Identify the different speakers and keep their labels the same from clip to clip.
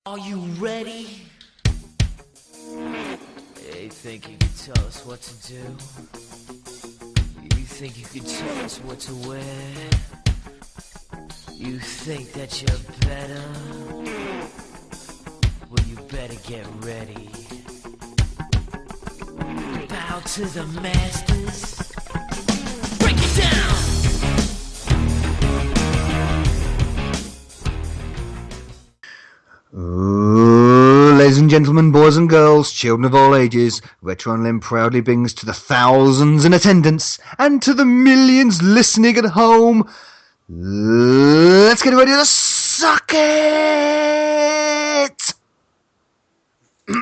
Speaker 1: Are you ready? You think you can tell us what to do? You think you can tell us what to wear? You think that you're better? Well, you better get ready. Bow to the masters. Break it down!
Speaker 2: Ladies and gentlemen, boys and girls, children of all ages, Retro and Limb proudly brings to the thousands in attendance and to the millions listening at home, let's get ready to suck it!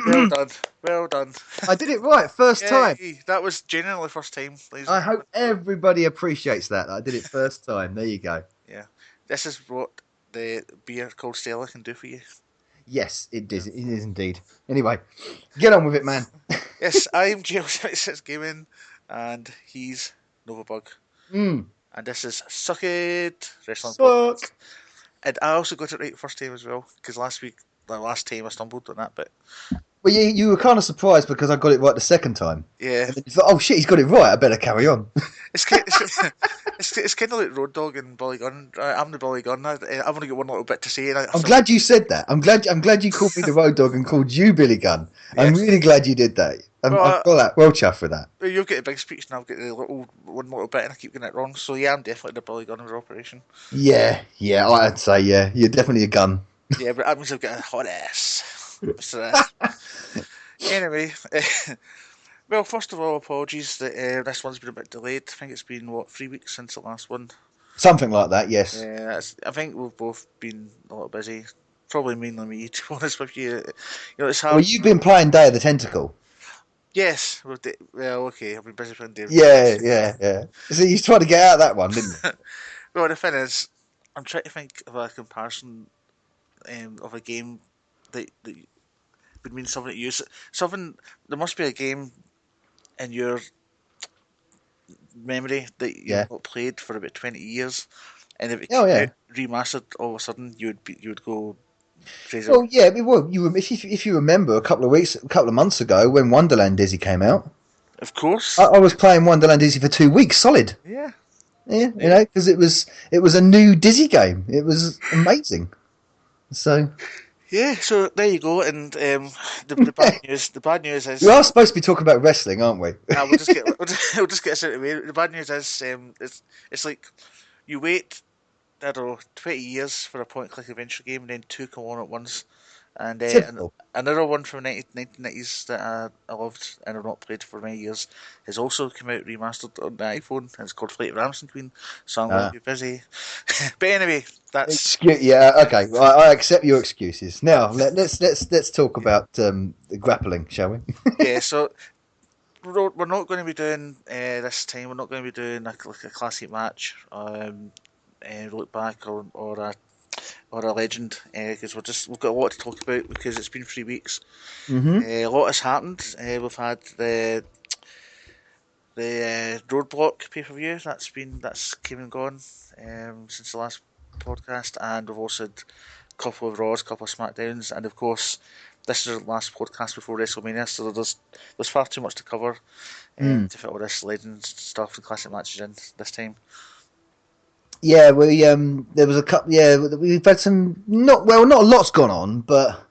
Speaker 3: Well done. Well done.
Speaker 2: I did it right, first time.
Speaker 3: Yay, that was genuinely first time, ladies
Speaker 2: I
Speaker 3: and
Speaker 2: hope everybody appreciates that. I did it first time. There you go.
Speaker 3: yeah. This is what the beer called Stella can do for you.
Speaker 2: Yes, it is. It is indeed. Anyway, get on with it, man.
Speaker 3: Yes, I'm JL76 Gaming, and he's Novabug.
Speaker 2: Mm.
Speaker 3: And this is Suck It Wrestling
Speaker 2: Suck.
Speaker 3: Podcast. And I also got it right first time as well, because last time I stumbled on that bit.
Speaker 2: Well, you were kind of surprised because I got it right the second time.
Speaker 3: Yeah.
Speaker 2: And then you thought, oh shit, he's got it right. I better carry on.
Speaker 3: It's kind of like Road Dogg and Billy Gunn. I'm the Billy Gunn. I've only got one little bit to say.
Speaker 2: I'm glad you said that. I'm glad you called me the Road Dogg and called you Billy Gunn.
Speaker 3: Yeah.
Speaker 2: I'm really glad you did that. I'm well chuffed with that.
Speaker 3: You've got a big speech and I've got one little bit and I keep getting it wrong. So yeah, I'm definitely the Billy Gunn of the operation.
Speaker 2: Yeah, I'd say yeah. You're definitely a gun.
Speaker 3: Yeah, but that means I've got a hot ass. So, anyway, well, first of all, apologies that this one's been a bit delayed. I think it's been 3 weeks since the last one.
Speaker 2: Something like that, yes.
Speaker 3: Yeah, I think we've both been a little busy. Probably mainly me, to be honest with you. It's hard.
Speaker 2: Well, you've been playing Day of the Tentacle.
Speaker 3: Yes, well, okay, I've been busy playing David.
Speaker 2: Yeah. So you tried to get out of that one, didn't you?
Speaker 3: Well, the thing is, I'm trying to think of a comparison of a game that would mean something to you. There must be a game in your memory that you've not played for about 20 years, and if it came out remastered, all of a sudden you would go crazy.
Speaker 2: Well, yeah, if you remember a couple of months ago when Wonderland Dizzy came out.
Speaker 3: Of course.
Speaker 2: I was playing Wonderland Dizzy for 2 weeks solid.
Speaker 3: Yeah.
Speaker 2: Yeah, you know, because it was a new Dizzy game. It was amazing. So.
Speaker 3: Yeah, so there you go, and the bad news is
Speaker 2: we are supposed to be talking about wrestling, aren't we?
Speaker 3: we'll just get this out of the way. The bad news is it's like you wait, I don't know, 20 years for a point-click adventure game, and then two come on at once, and another one from the 1990s that I loved and I've not played for many years has also come out remastered on the iPhone, and it's called Flight of Ramson Queen, so I'm going to be busy. But anyway, that's...
Speaker 2: okay, I accept your excuses. Now, let's talk about the grappling, shall we?
Speaker 3: Yeah, so we're not going to be doing this time, we're not going to be doing a classic match, look back or a legend, because we've got a lot to talk about because it's been 3 weeks.
Speaker 2: Mm-hmm.
Speaker 3: A lot has happened. We've had the Roadblock pay-per-view that's came and gone since the last podcast, and we've also had a couple of Raws, a couple of SmackDowns, and of course this is the last podcast before WrestleMania, so there's far too much to cover to fit all this legend stuff and classic matches in this time.
Speaker 2: Yeah, there was a couple. Yeah, we've had some not a lot's gone on, but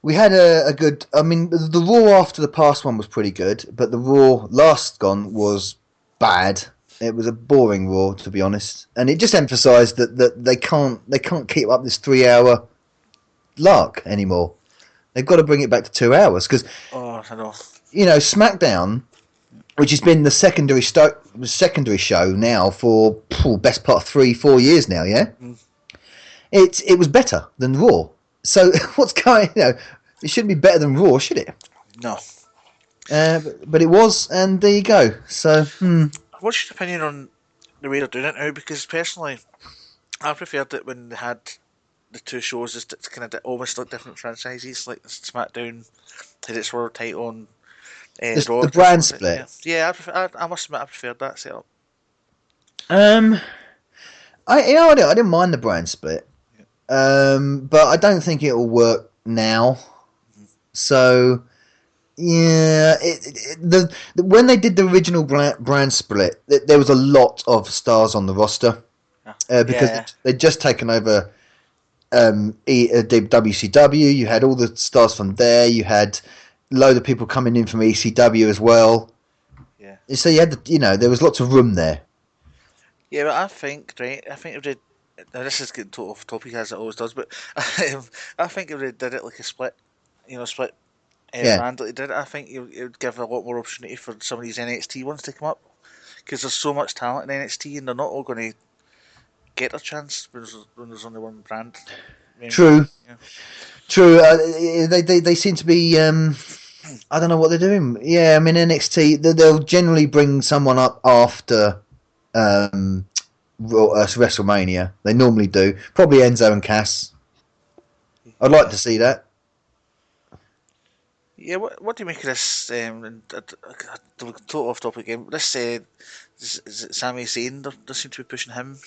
Speaker 2: we had a good. I mean, the Raw after the past one was pretty good, but the Raw last gone was bad. It was a boring Raw, to be honest, and it just emphasised that they can't keep up this 3-hour lark anymore. They've got to bring it back to 2 hours because
Speaker 3: I know.
Speaker 2: You know, SmackDown, which has been the secondary show now for best part of 3-4 years now, yeah? Mm. It was better than Raw. So what's going, it shouldn't be better than Raw, should it?
Speaker 3: No.
Speaker 2: But it was, and there you go. So,
Speaker 3: What's your opinion on the way they're doing it now? Because personally, I preferred it when they had the two shows as kind of almost like different franchises, like SmackDown had its world title on Raw.
Speaker 2: The brand split.
Speaker 3: Yeah, I must admit I preferred that setup.
Speaker 2: I didn't mind the brand split, but I don't think it will work now. So yeah, when they did the original brand split, there was a lot of stars on the roster because they'd just taken over WCW. You had all the stars from there. You had a load of people coming in from ECW as well.
Speaker 3: Yeah.
Speaker 2: So you had there was lots of room there.
Speaker 3: Yeah, but I think if they, now this is getting total off topic as it always does, but I think if they did it like a split, split brand like they did it, I think it would give a lot more opportunity for some of these NXT ones to come up, because there's so much talent in NXT and they're not all going to get a chance when there's only one brand.
Speaker 2: True. Yeah. True. They seem to be. I don't know what they're doing. Yeah, I mean NXT. They'll generally bring someone up after WrestleMania. They normally do. Probably Enzo and Cass. I'd like to see that.
Speaker 3: Yeah, what do you make of this? Total off topic again. This is it Sami Zayn? They seem to be pushing him.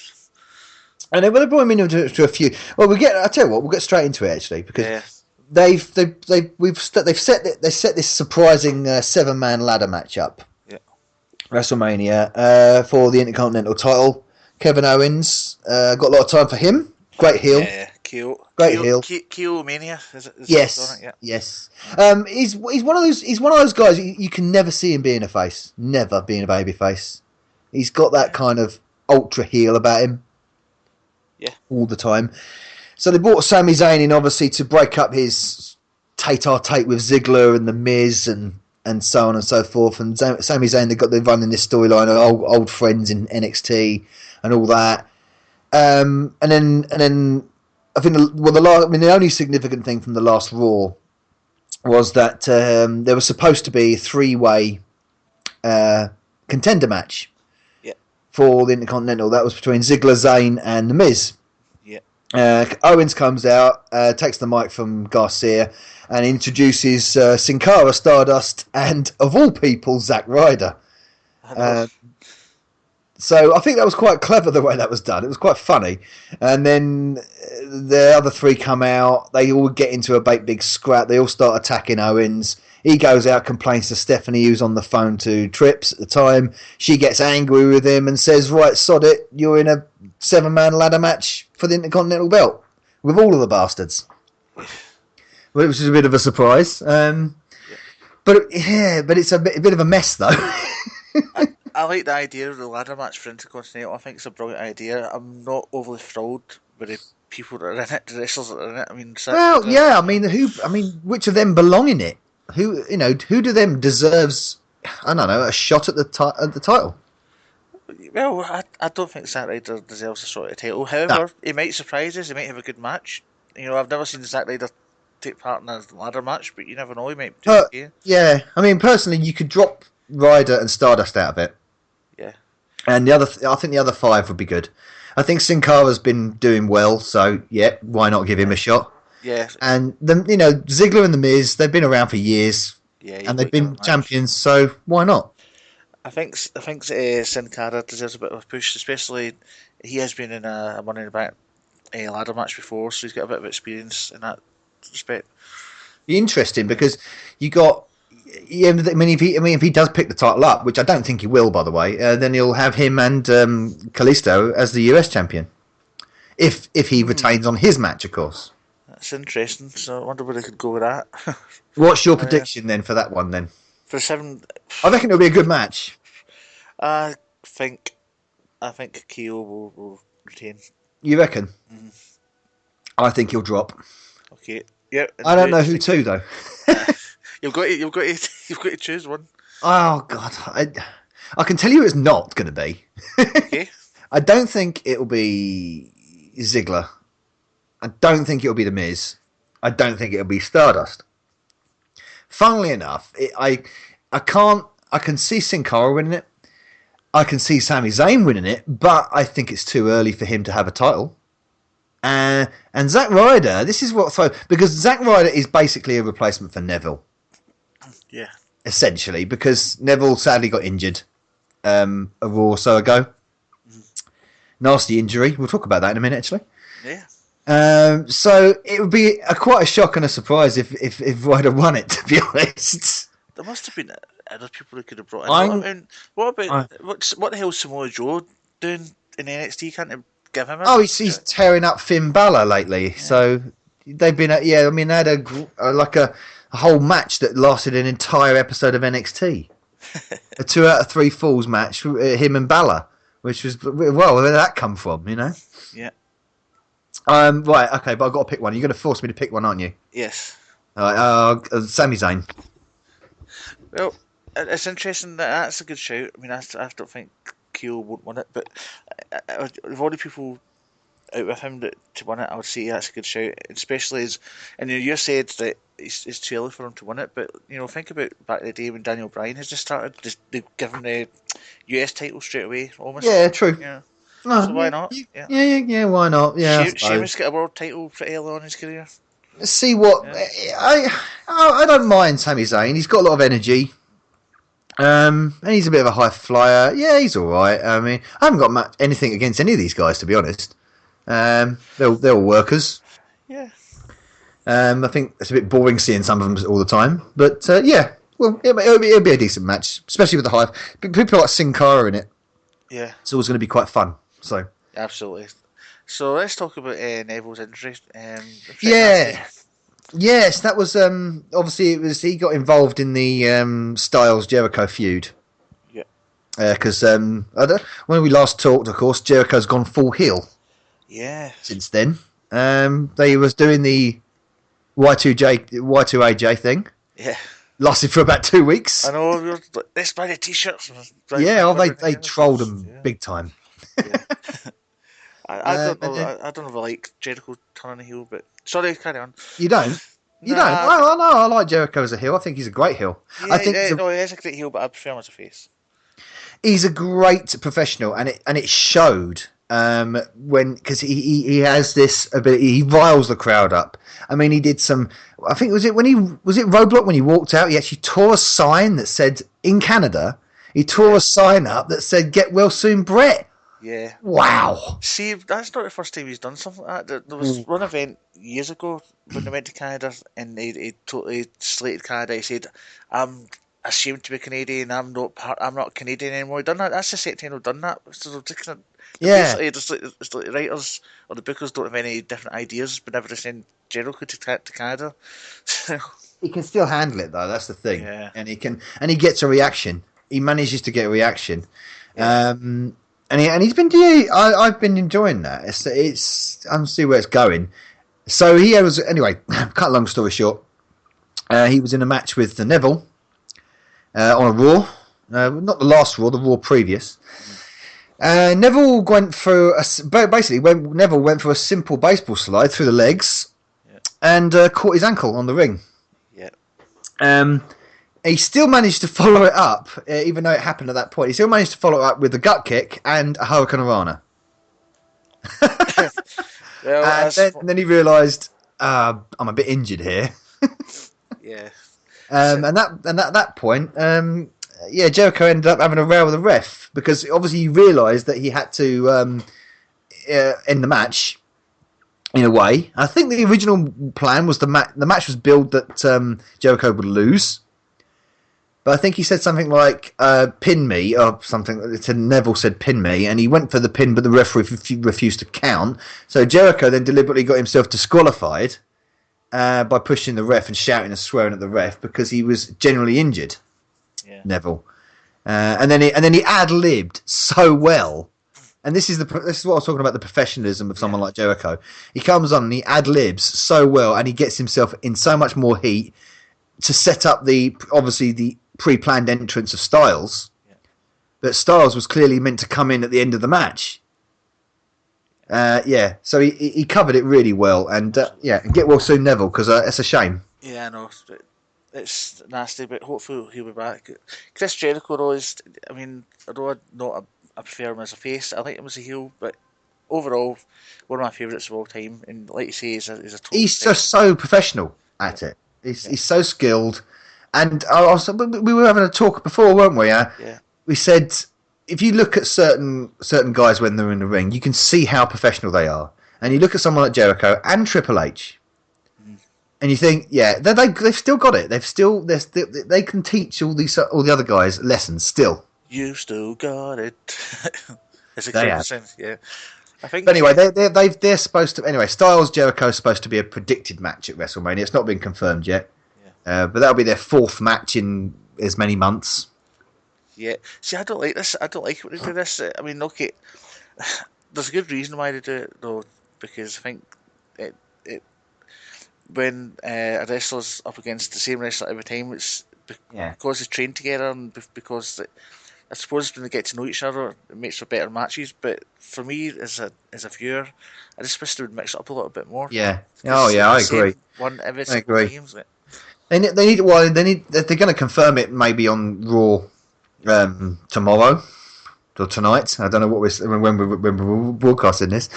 Speaker 2: And they brought him into a few. Well, I tell you what, we'll get straight into it actually because they've set this surprising 7-man ladder match up. Yeah. WrestleMania for the Intercontinental title. Kevin Owens got a lot of time for him. Great heel.
Speaker 3: Yeah,
Speaker 2: great heel.
Speaker 3: Keo Mania.
Speaker 2: Yes. Yeah. Yes. He's one of those guys you can never see him being a face. Never being a baby face. He's got that kind of ultra heel about him.
Speaker 3: Yeah.
Speaker 2: All the time. So they brought Sami Zayn in, obviously, to break up his tete-a-tete with Ziggler and The Miz and so on and so forth. And Sami Zayn, they're running this storyline of old friends in NXT and all that. And then I think the only significant thing from the last Raw was that there was supposed to be a 3-way contender match. For the Intercontinental, that was between Ziggler, Zayn, and The Miz. Yeah. Owens comes out, takes the mic from Garcia, and introduces Sin Cara, Stardust, and of all people, Zack Ryder. So I think that was quite clever the way that was done. It was quite funny. And then the other three come out. They all get into a big scrap. They all start attacking Owens. He goes out, complains to Stephanie, who's on the phone to Trips at the time. She gets angry with him and says, right, sod it, you're in a 7-man ladder match for the Intercontinental belt with all of the bastards. Which is a bit of a surprise. But it's a bit of a mess, though.
Speaker 3: I like the idea of the ladder match for Intercontinental. I think it's a brilliant idea. I'm not overly thrilled with the people that are in it, the wrestlers that are in it. I mean, which of them belong in it? Who do them deserves? I don't know, a shot at the title. Well, I don't think Zack Ryder deserves a shot at the title. However, he might surprise us. He might have a good match. I've never seen Zack Ryder take part in a ladder match, but you never know. He might do it again.
Speaker 2: Yeah, I mean, personally, you could drop Ryder and Stardust out of it.
Speaker 3: Yeah,
Speaker 2: and I think the other 5 would be good. I think Sin Cara's been doing well, so yeah, why not give him a shot?
Speaker 3: Yeah,
Speaker 2: and Ziggler and The Miz, they've been around for years, and they've been champions, so why not?
Speaker 3: I think Sin Cara deserves a bit of a push, especially he has been in a Money in the Bank ladder match before, so he's got a bit of experience in that respect.
Speaker 2: Be interesting because you got. Yeah, I mean, if he does pick the title up, which I don't think he will, by the way, then he'll have him and Kalisto as the US champion, if he retains on his match, of course.
Speaker 3: That's interesting. So I wonder where they could go with that.
Speaker 2: What's your prediction then for that one? Then
Speaker 3: for 7,
Speaker 2: I reckon it'll be a good match.
Speaker 3: I think Keo will retain.
Speaker 2: You reckon? I think he'll drop.
Speaker 3: Okay. Yeah.
Speaker 2: I don't know who to though.
Speaker 3: You've got to choose one.
Speaker 2: Oh God, I can tell you it's not going to be.
Speaker 3: Okay.
Speaker 2: I don't think it'll be Ziggler. I don't think it'll be The Miz. I don't think it'll be Stardust. Funnily enough, I can see Sin Cara winning it. I can see Sami Zayn winning it, but I think it's too early for him to have a title. And Zack Ryder, this is because Zack Ryder is basically a replacement for Neville.
Speaker 3: Yeah.
Speaker 2: Essentially, because Neville sadly got injured a Raw or so ago. Nasty injury. We'll talk about that in a minute, actually.
Speaker 3: Yeah.
Speaker 2: So it would be quite a shock and a surprise if Ryder won it. To be honest,
Speaker 3: There must have been other people who could have brought in.
Speaker 2: I'm.
Speaker 3: What about
Speaker 2: I,
Speaker 3: what the hell is Samoa Joe doing in NXT? Can't they give him a
Speaker 2: he's tearing up Finn Balor lately.
Speaker 3: yeah.
Speaker 2: So they've been I mean, they had a whole match that lasted an entire episode of NXT. A 2 out of 3 falls match, him and Balor, which was well, where did that come from? You know.
Speaker 3: Yeah.
Speaker 2: Right. Okay, but I've got to pick one. You're going to force me to pick one, aren't you?
Speaker 3: Yes.
Speaker 2: All right. Sami Zayn.
Speaker 3: Well, it's interesting that's a good shout. I mean, I don't think Keel won't win it, but of all the people out with him to win it, I would say that's a good shout. Especially as, and you said that it's too early for him to win it, but think about back in the day when Daniel Bryan has just started. They've given the US title straight away, almost.
Speaker 2: Yeah, true.
Speaker 3: Yeah.
Speaker 2: No,
Speaker 3: So why not?
Speaker 2: Yeah. Why not? Yeah.
Speaker 3: Sheamus got a world title pretty early on in his career.
Speaker 2: Let's see what I don't mind Sami Zayn. He's got a lot of energy. And he's a bit of a high flyer. Yeah, he's all right. I mean, I haven't got anything against any of these guys, to be honest. They're all workers.
Speaker 3: Yeah.
Speaker 2: I think it's a bit boring seeing some of them all the time, but yeah. Well, it'll be a decent match, especially with the hype. People like Sin Cara in it.
Speaker 3: Yeah.
Speaker 2: It's always going to be quite fun. So.
Speaker 3: Absolutely. So let's talk about Neville's injury.
Speaker 2: Yeah. Yes, that was obviously he got involved in the Styles Jericho feud.
Speaker 3: Yeah.
Speaker 2: Because when we last talked, of course, Jericho's gone full heel.
Speaker 3: Yeah.
Speaker 2: Since then, they was doing the Y2AJ thing.
Speaker 3: Yeah.
Speaker 2: Lasted for about 2 weeks.
Speaker 3: I know. Let's buy the t-shirts.
Speaker 2: Yeah, they trolled them big time.
Speaker 3: Yeah. I don't know. I don't know if I like Jericho turning heel, but sorry, carry on.
Speaker 2: You don't? You don't? Well, no, I like Jericho as a heel. I think he's a great heel.
Speaker 3: Yeah,
Speaker 2: I think
Speaker 3: he is a great heel, but I prefer him as a face.
Speaker 2: He's a great professional, and it showed because he has this ability. He riles the crowd up. I mean, he did some. I think was it Roadblock when he walked out. He actually tore a sign that said in Canada. He tore a sign up that said "Get well soon, Brett."
Speaker 3: Yeah.
Speaker 2: Wow.
Speaker 3: See, that's not the first time he's done something like that. There was one event years ago when they went to Canada and he totally slated Canada. He said, "I'm ashamed to be Canadian. I'm not Canadian anymore." He done that. That's the second time they've done that. So basically, it's like the writers or the bookers don't have any different ideas, but never send Jericho to Canada.
Speaker 2: He can still handle it though. That's the thing.
Speaker 3: Yeah.
Speaker 2: And he gets a reaction. He manages to get a reaction.
Speaker 3: Yeah.
Speaker 2: And he's been. I've been enjoying that. It's. I'm see where it's going. So he was anyway. Cut a long story short. He was in a match with Neville on a Raw. Not the last Raw, the Raw previous. Neville went for Neville went for a simple baseball slide through the legs, and caught his ankle on the ring.
Speaker 3: Yeah.
Speaker 2: He still managed to follow it up, even though it happened at that point. He still managed to follow it up with a gut kick and a Hurricane Rana.
Speaker 3: Well,
Speaker 2: and then he realised, I'm a bit injured here.
Speaker 3: Yeah.
Speaker 2: And at that point, Jericho ended up having a row with the ref because obviously he realised that he had to end the match in a way. I think the original plan was the match was billed that Jericho would lose. But I think he said something like, pin me, or something. Neville said pin me, and he went for the pin, but the referee refused to count. So Jericho then deliberately got himself disqualified by pushing the ref and shouting and swearing at the ref because he was generally injured, Neville. And then he ad-libbed so well. And this is what I was talking about, the professionalism of someone like Jericho. He comes on and he ad-libs so well, and he gets himself in so much more heat to set up the pre-planned entrance of Styles, but Styles was clearly meant to come in at the end of the match. So he covered it really well, and and get well soon, Neville, because it's a shame.
Speaker 3: Yeah, I know. It's nasty, but hopefully he'll be back. Chris Jericho, though, although I prefer him as a face, I like him as a heel, but overall, one of my favourites of all time, and like you say, he's a total
Speaker 2: He's just so professional at it. He's so skilled. And we were having a talk before, weren't we? Yeah. We said if you look at certain guys when they're in the ring, you can see how professional they are. and you look at someone like Jericho and Triple H, and you think, yeah, they've still got it. They can teach all the other guys lessons still.
Speaker 3: You still got it. As a
Speaker 2: They have.
Speaker 3: Yeah. I think.
Speaker 2: But anyway, they're supposed to. Anyway, Styles Jericho is supposed to be a predicted match at WrestleMania. It's not been confirmed yet.
Speaker 3: Yeah.
Speaker 2: But that'll be their 4th match in as many months.
Speaker 3: Yeah. See, I don't like this. I don't like it when they do this. I mean, okay, there's a good reason why they do it though, because I think it when a wrestler's up against the same wrestler every time, it's because they train together and because I suppose when they get to know each other, it makes for better matches. But for me, as a viewer, I just wish they would mix it up a little bit more.
Speaker 2: Yeah. Oh yeah, I agree.
Speaker 3: One every
Speaker 2: I agree.
Speaker 3: Games, like.
Speaker 2: They need. They're going to confirm it maybe on Raw tomorrow or tonight. I don't know when we're broadcasting this.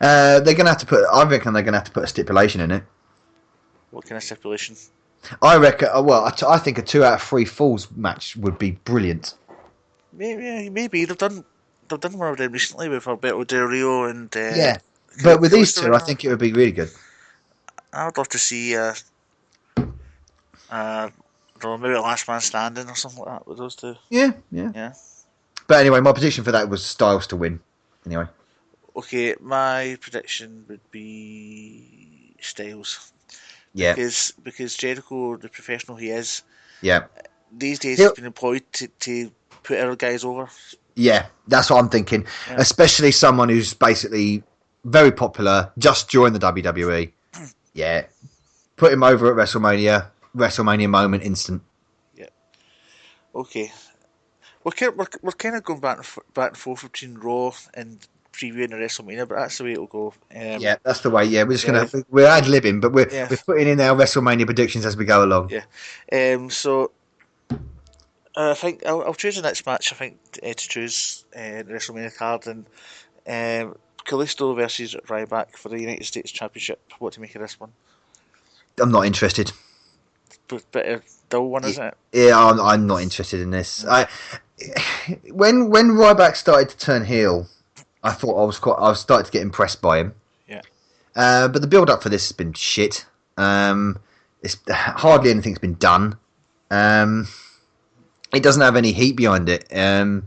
Speaker 2: They're going to have to put. I reckon they're going to have to put a stipulation in it.
Speaker 3: What kind of stipulation?
Speaker 2: I reckon. Well, I think a 2 out of 3 falls match would be brilliant.
Speaker 3: Maybe they've done one of them recently with Alberto Del Rio and
Speaker 2: but with these two, I think it would be really good.
Speaker 3: I would love to see maybe a last man standing or something like that with those two.
Speaker 2: Yeah. But anyway, my prediction for that was Styles to win. Anyway.
Speaker 3: Okay, my prediction would be Styles.
Speaker 2: Yeah.
Speaker 3: Because Jericho, the professional he is, these days he's been employed to put other guys over. Yeah,
Speaker 2: that's what I'm thinking. Yeah. Especially someone who's basically very popular, just joined the WWE. Yeah. Put him over at WrestleMania moment instant.
Speaker 3: Yeah. Okay. We're kind of going back and forth between Raw and previewing the WrestleMania, but that's the way it'll go.
Speaker 2: Yeah, that's the way. Yeah, we're ad-libbing, but we're putting in our WrestleMania predictions as we go along.
Speaker 3: Yeah. So I think I'll choose the next match. I think to choose the WrestleMania card and Kalisto versus Ryback for the United States Championship. What do you make of this one?
Speaker 2: I'm not interested.
Speaker 3: Bit of dull one, isn't it?
Speaker 2: Yeah, I'm not interested in this. When Ryback started to turn heel, I thought I was starting to get impressed by him.
Speaker 3: Yeah.
Speaker 2: But the build up for this has been shit. It's hardly anything's been done. It doesn't have any heat behind it. I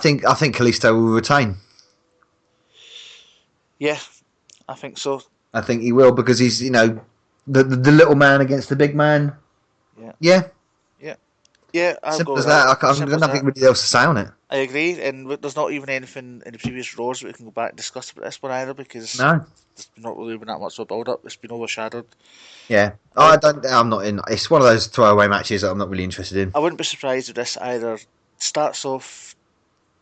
Speaker 2: think Kalisto will retain.
Speaker 3: Yeah, I think so.
Speaker 2: I think he will because he's the little man against the big man.
Speaker 3: Yeah.
Speaker 2: Simple as that. I've got nothing really else to say on it.
Speaker 3: I agree, and there's not even anything in the previous Raws that we can go back and discuss about this one either because there's not really been that much of a build up. It's been overshadowed.
Speaker 2: Yeah, I'm not in. It's one of those throwaway matches that I'm not really interested in.
Speaker 3: I wouldn't be surprised if this either starts off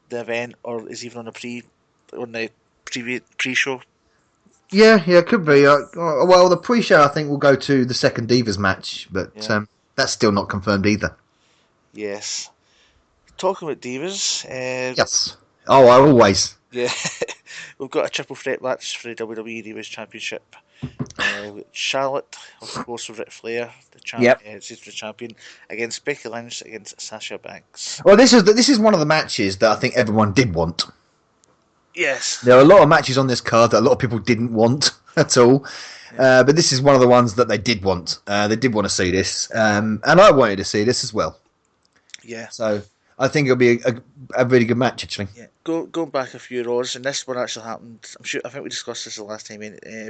Speaker 3: the event or is even on the pre-show.
Speaker 2: Yeah, it could be. Well, the pre-show I think will go to the second Divas match, but that's still not confirmed either.
Speaker 3: Yes. Talking about Divas.
Speaker 2: Yes. Oh, always.
Speaker 3: Yeah. We've got a triple threat match for the WWE Divas Championship. Charlotte, of course, with Ric Flair, the champion, against Becky Lynch against Sasha Banks.
Speaker 2: Well, this is one of the matches that I think everyone did want.
Speaker 3: Yes.
Speaker 2: There are a lot of matches on this card that a lot of people didn't want at all. Yeah. But this is one of the ones that they did want. They did want to see this. And I wanted to see this as well.
Speaker 3: Yeah.
Speaker 2: So I think it'll be a really good match, actually.
Speaker 3: Yeah. Going back a few Raws, and this one actually happened. I think we discussed this the last time.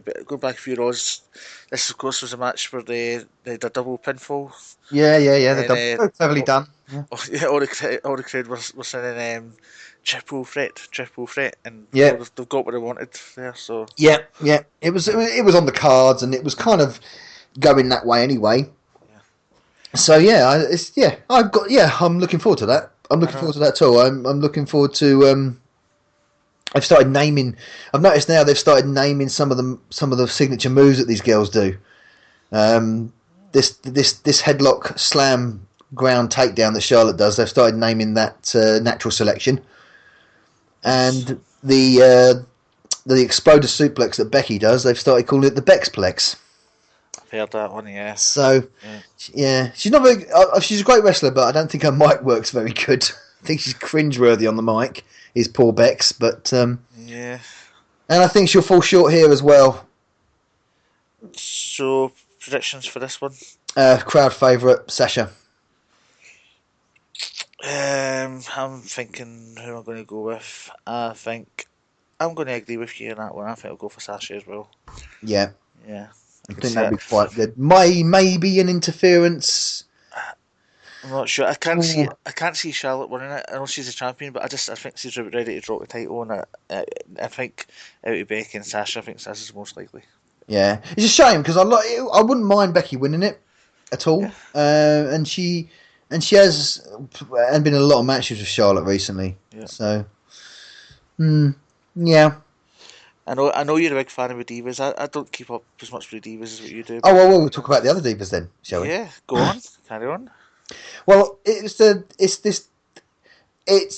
Speaker 3: But going back a few Raws, this of course was a match where they did a double pinfall.
Speaker 2: Yeah. They're cleverly done.
Speaker 3: Yeah. All the crowd were saying triple threat, and they've got what they wanted there. So
Speaker 2: yeah. It was on the cards, and it was kind of going that way anyway. So I'm looking forward to that. I'm looking forward to that too. I'm looking forward to. I've noticed now they've started naming some of the signature moves that these girls do. This headlock slam ground takedown that Charlotte does. They've started naming that natural selection, and the exploder suplex that Becky does. They've started calling it the Bexplex.
Speaker 3: Heard that one, yeah.
Speaker 2: So, she's not very. She's a great wrestler, but I don't think her mic works very good. I think she's cringeworthy on the mic. Is poor Bex, but
Speaker 3: yeah.
Speaker 2: And I think she'll fall short here as well.
Speaker 3: So, predictions for this one?
Speaker 2: Crowd favourite, Sasha.
Speaker 3: I'm thinking who I'm going to go with. I think I'm going to agree with you on that one. I think I'll go for Sasha as well.
Speaker 2: Yeah.
Speaker 3: Yeah,
Speaker 2: I
Speaker 3: can
Speaker 2: think
Speaker 3: see
Speaker 2: that'd
Speaker 3: that.
Speaker 2: be quite good. Maybe an interference.
Speaker 3: I'm not sure.
Speaker 2: Ooh.
Speaker 3: I can't see Charlotte winning it. I know she's a champion, but I think she's ready to drop the title. And I think out of Becky and Sasha, I think Sasha's most likely.
Speaker 2: Yeah, it's a shame because I wouldn't mind Becky winning it at all.
Speaker 3: Yeah.
Speaker 2: And she has and been in a lot of matches with Charlotte recently.
Speaker 3: Yeah.
Speaker 2: So, yeah.
Speaker 3: I know you're a big fan of the Divas. I don't keep up as much with the Divas as what you do.
Speaker 2: Oh
Speaker 3: But
Speaker 2: well, we'll talk about the other divas then, shall we?
Speaker 3: yeah, go on, carry on.
Speaker 2: Well, it's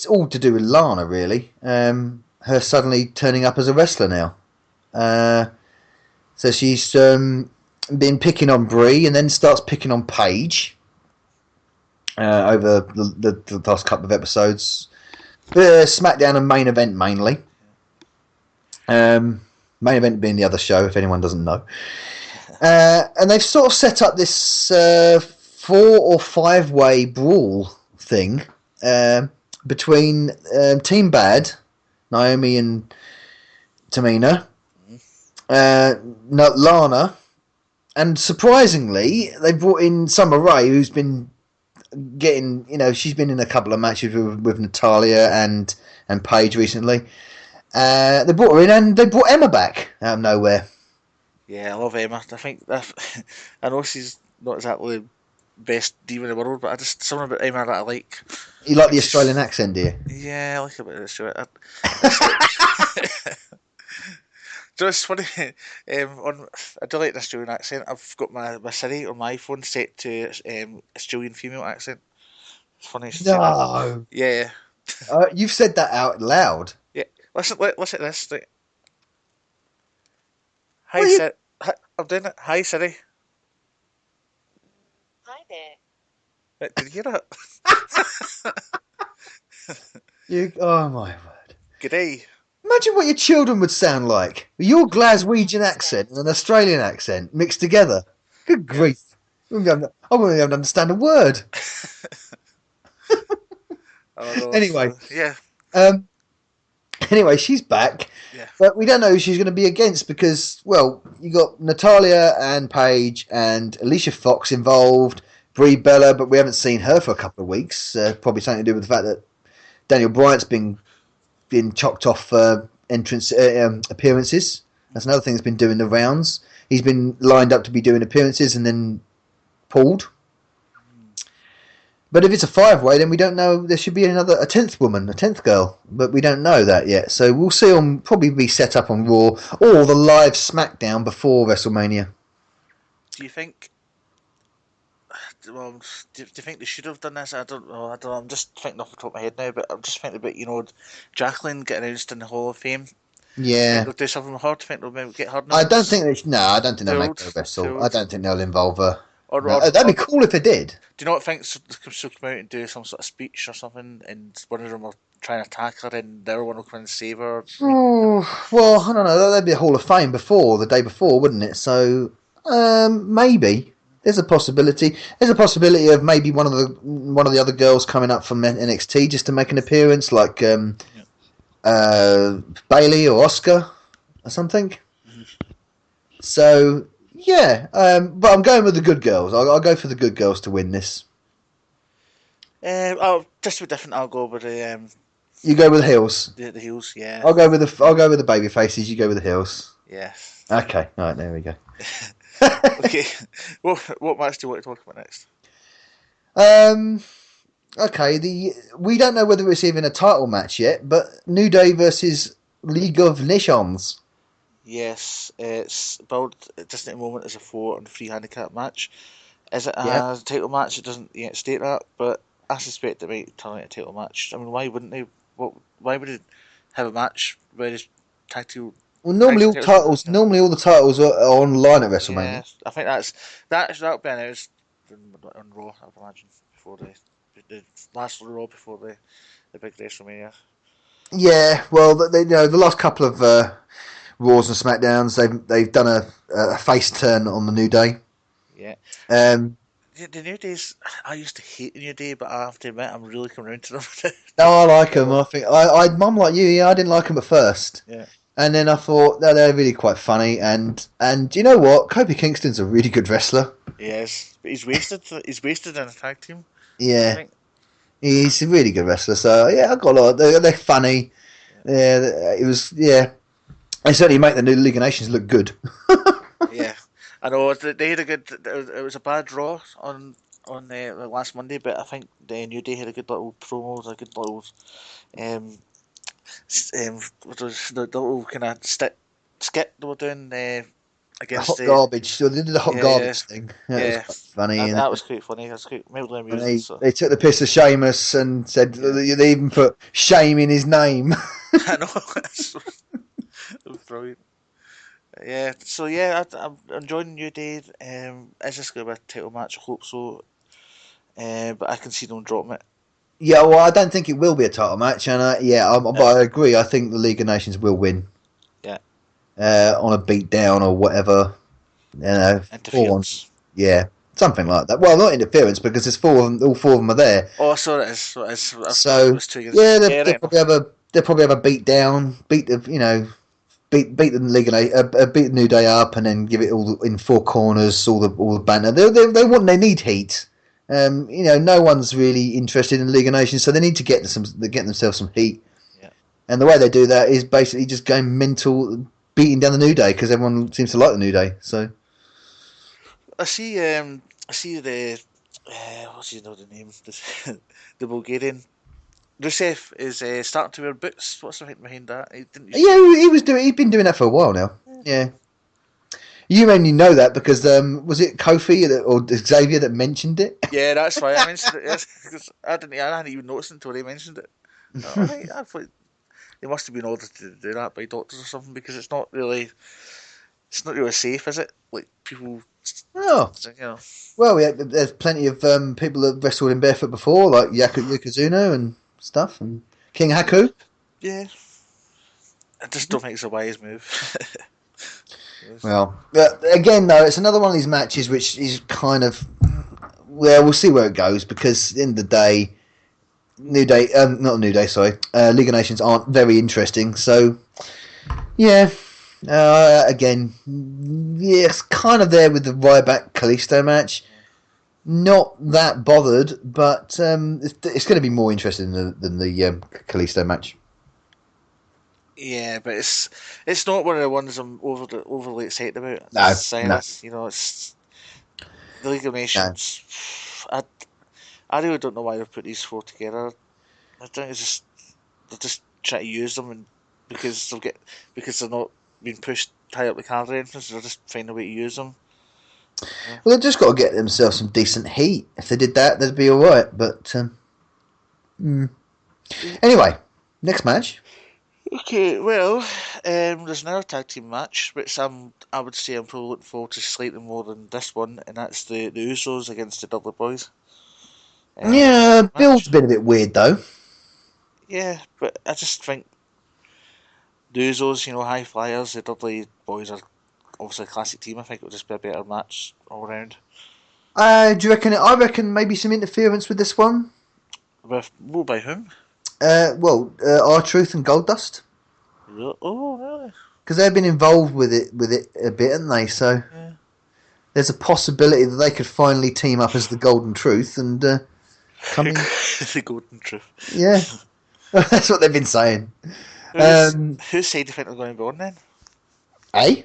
Speaker 2: all to do with Lana really. Her suddenly turning up as a wrestler now. So she's been picking on Brie and then starts picking on Paige over the last couple of episodes. SmackDown and main event mainly. Main event being the other show, if anyone doesn't know. And they've sort of set up this 4 or 5 way brawl thing between Team Bad, Naomi and Tamina, Lana, and surprisingly, they brought in Summer Rae, who's been getting, she's been in a couple of matches with Natalia and Paige recently. They brought her in and they brought Emma back out of nowhere.
Speaker 3: Yeah, I love Emma. I think I know she's not exactly the best diva in the world, but I just something about Emma that I like.
Speaker 2: You like the Australian accent, do you?
Speaker 3: Yeah, I like a bit of this. So it's funny. I do like the Australian accent. I've got my Siri on my iPhone set to Australian female accent. It's funny to say that.
Speaker 2: No.
Speaker 3: Yeah,
Speaker 2: You've said that out loud.
Speaker 3: yeah. Listen to this. Like, hi,
Speaker 2: Well, you,
Speaker 3: Siri. I'm doing it. Hi, Siri.
Speaker 4: Hi there.
Speaker 3: Did you hear that?
Speaker 2: oh my word.
Speaker 3: G'day.
Speaker 2: Imagine what your children would sound like. Your Glaswegian accent and an Australian accent mixed together. Good grief. I wouldn't be able to understand a word.
Speaker 3: Oh, no,
Speaker 2: Anyway.
Speaker 3: yeah.
Speaker 2: Anyway, she's back.
Speaker 3: Yeah.
Speaker 2: But we don't know who she's going to be against because, well, you got Natalia and Paige and Alicia Fox involved, Brie Bella, but we haven't seen her for a couple of weeks. Probably something to do with the fact that Daniel Bryan's been chopped off appearances. That's another thing that's been doing the rounds. He's been lined up to be doing appearances and then pulled. But if it's a 5-way, then we don't know. There should be a 10th woman, a 10th girl, but we don't know that yet. So we'll see on probably be set up on Raw or the live SmackDown before WrestleMania.
Speaker 3: Do you think? Well, do you think they should have done this? I don't know. I'm just thinking off the top of my head now, but I'm just thinking about Jacqueline getting announced in the Hall of Fame.
Speaker 2: Yeah.
Speaker 3: They'll do something with her. Do you think they'll maybe get her?
Speaker 2: I don't think I don't think they'll make her wrestle. I don't think they'll involve her. No. That'd be cool if they did.
Speaker 3: Do you not think she'll come out and do some sort of speech or something, and one of them will try and attack her, and the other one will come and save her?
Speaker 2: Well, I don't know. That'd be a Hall of Fame the day before, wouldn't it? So maybe there's a possibility. There's a possibility of maybe one of the other girls coming up from NXT just to make an appearance, like Bailey or Oscar or something. Mm-hmm. So. Yeah, but I'm going with the good girls. I'll go for the good girls to win this.
Speaker 3: Just to be different, I'll go with the.
Speaker 2: You go with the heels.
Speaker 3: The heels, yeah.
Speaker 2: I'll go with the baby faces. You go with the heels.
Speaker 3: Yes.
Speaker 2: Okay. All right. There we go.
Speaker 3: Okay. What match do you want to talk about next?
Speaker 2: Okay. We don't know whether it's even a title match yet, but New Day versus League of Nations.
Speaker 3: Yes, it's billed just at the moment as a 4 and 3 handicap match. Is it a title match? It doesn't yet state that, but I suspect it might turn into a title match. I mean, why wouldn't they? Why would it have a match where it's tag team?
Speaker 2: Well, normally all the titles are online at WrestleMania.
Speaker 3: Yeah, I think that'll be announced on Raw, I would imagine, before the last Raw before the big WrestleMania.
Speaker 2: Yeah, well, the last couple of Raws and SmackDowns. They've done a face turn on the New Day.
Speaker 3: Yeah.
Speaker 2: Um,
Speaker 3: The New Days, I used to hate the New Day, but I have to admit, I'm really coming around to them.
Speaker 2: no, I like them. I think I'm like you. Yeah, I didn't like them at first.
Speaker 3: Yeah.
Speaker 2: And then I thought no, they're really quite funny, and you know what? Kofi Kingston's a really good wrestler.
Speaker 3: Yes, but he's wasted. He's wasted in a tag team. I
Speaker 2: Yeah,
Speaker 3: think.
Speaker 2: he's a really good wrestler. So yeah, I got a lot. They're funny. Yeah, it was. Yeah, they certainly make the new League of Nations look good.
Speaker 3: Yeah, I know they had a good. It was a bad draw on last Monday, but I think the New Day had a good little promo, a good little um what was the little kind of skit they were doing
Speaker 2: The
Speaker 3: against
Speaker 2: hot
Speaker 3: the
Speaker 2: garbage. So they did the hot
Speaker 3: yeah
Speaker 2: garbage thing. That was
Speaker 3: yeah
Speaker 2: quite funny,
Speaker 3: that,
Speaker 2: and
Speaker 3: that was quite funny. That's quite mildly
Speaker 2: and
Speaker 3: amusing. So
Speaker 2: they took the piss of Sheamus and said
Speaker 3: yeah,
Speaker 2: they even put shame in his name.
Speaker 3: I know that's brilliant. Yeah, so yeah, I'm enjoying New Day. Is this going to be a title match? I hope so. But I can see them dropping it.
Speaker 2: Yeah, well, I don't think it will be a title match, and
Speaker 3: Yeah,
Speaker 2: but I agree. I think the League of Nations will win
Speaker 3: yeah.
Speaker 2: on a beat down or whatever. You know, 4-1.
Speaker 3: Interference.
Speaker 2: Yeah, something like that. Well, not interference because there's four of them. All four of them are there.
Speaker 3: Oh, so it is. So it is. I thought it
Speaker 2: So
Speaker 3: was two
Speaker 2: yeah,
Speaker 3: against. Yeah, right enough.
Speaker 2: they'll probably have a beat down, beat the beat the League of beat the New Day up, and then give it all in four corners, all the banter. They need heat. No one's really interested in the League of Nations, so they need to get themselves some heat.
Speaker 3: Yeah.
Speaker 2: And the way they do that is basically just going mental, beating down the New Day because everyone seems to like the New Day. So
Speaker 3: I see. I see the. What's his know the name? The Bulgarian. Rusev is starting to wear boots. What's the thing behind that? He didn't used to.
Speaker 2: yeah, he's been doing that for a while now. Yeah. You only know that because was it Kofi or Xavier that mentioned it?
Speaker 3: Yeah, that's why I mentioned it. Yes, because I hadn't even noticed until they mentioned it. Oh, right, I thought they must have been ordered to do that by doctors or something because it's not really safe, is it? Like people,
Speaker 2: Oh,
Speaker 3: you know.
Speaker 2: well, there's plenty of people that wrestled in barefoot before, like Yokozuna and stuff, and King Haku.
Speaker 3: Yeah, I just don't think it's a wise move. Yes.
Speaker 2: Well, again, though, it's another one of these matches which is kind of we'll see where it goes because at the end of the day, not New Day, sorry, League of Nations aren't very interesting. So, yeah, again, it's kind of there with the Ryback Kalisto match. Not that bothered, but it's going to be more interesting than the Kalisto match.
Speaker 3: Yeah, but it's not one of the ones I'm overly excited about.
Speaker 2: No, no,
Speaker 3: You know, it's the League of
Speaker 2: no.
Speaker 3: Nations. I, I really don't know why they've put these four together. I think it's just they're just trying to use them and because they're not being pushed high up the card or anything, so they'll just find a way to use them. Yeah.
Speaker 2: Well, they've just got to get themselves some decent heat. If they did that, they'd be all right. But anyway, next match.
Speaker 3: Okay, well, there's another tag team match, which I would say I'm probably looking forward to slightly more than this one, and that's the Usos against the Dudley Boys.
Speaker 2: Yeah, Bill's
Speaker 3: Match.
Speaker 2: been a bit weird though.
Speaker 3: Yeah, but I just think the Usos, high flyers, the Dudley Boys are obviously a classic team. I think it'll just be a better match all round.
Speaker 2: Do you reckon? I reckon maybe some interference with this one.
Speaker 3: By whom?
Speaker 2: R-Truth and Goldust,
Speaker 3: Oh, really?
Speaker 2: because they've been involved with it a bit, haven't they? So
Speaker 3: Yeah.
Speaker 2: there's a possibility that they could finally team up as the Golden Truth and come in.
Speaker 3: The Golden Truth.
Speaker 2: Yeah, that's what they've been saying.
Speaker 3: Whose whose side do you think they're going to be on then?
Speaker 2: Eh?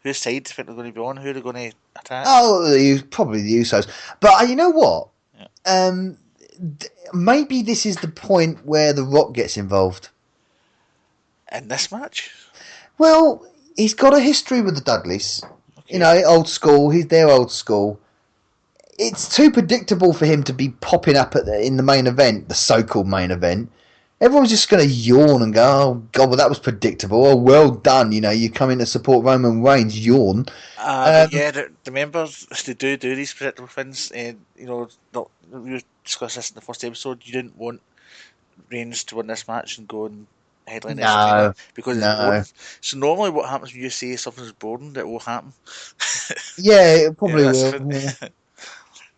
Speaker 3: Whose side do you think they're going to be on? Who are they going to attack?
Speaker 2: Oh, probably the Usos. But you know what?
Speaker 3: Yeah.
Speaker 2: Maybe this is the point where The Rock gets involved.
Speaker 3: In this match?
Speaker 2: Well, he's got a history with the Dudleys.
Speaker 3: Okay.
Speaker 2: Old school. He's their old school. It's too predictable for him to be popping up in the main event, the so-called main event. Everyone's just going to yawn and go, "Oh God, well that was predictable. Oh, well done. You come in to support Roman Reigns." Yawn.
Speaker 3: But yeah, remember they do these predictable things. We discussed this in the first episode. You didn't want Reigns to win this match and go and headline WrestleMania
Speaker 2: No,
Speaker 3: because it's boring.
Speaker 2: no.
Speaker 3: So normally, what happens when you say something's boring, that will happen.
Speaker 2: Yeah, it
Speaker 3: Yeah,
Speaker 2: probably
Speaker 3: that's the
Speaker 2: will.
Speaker 3: thing.
Speaker 2: Yeah.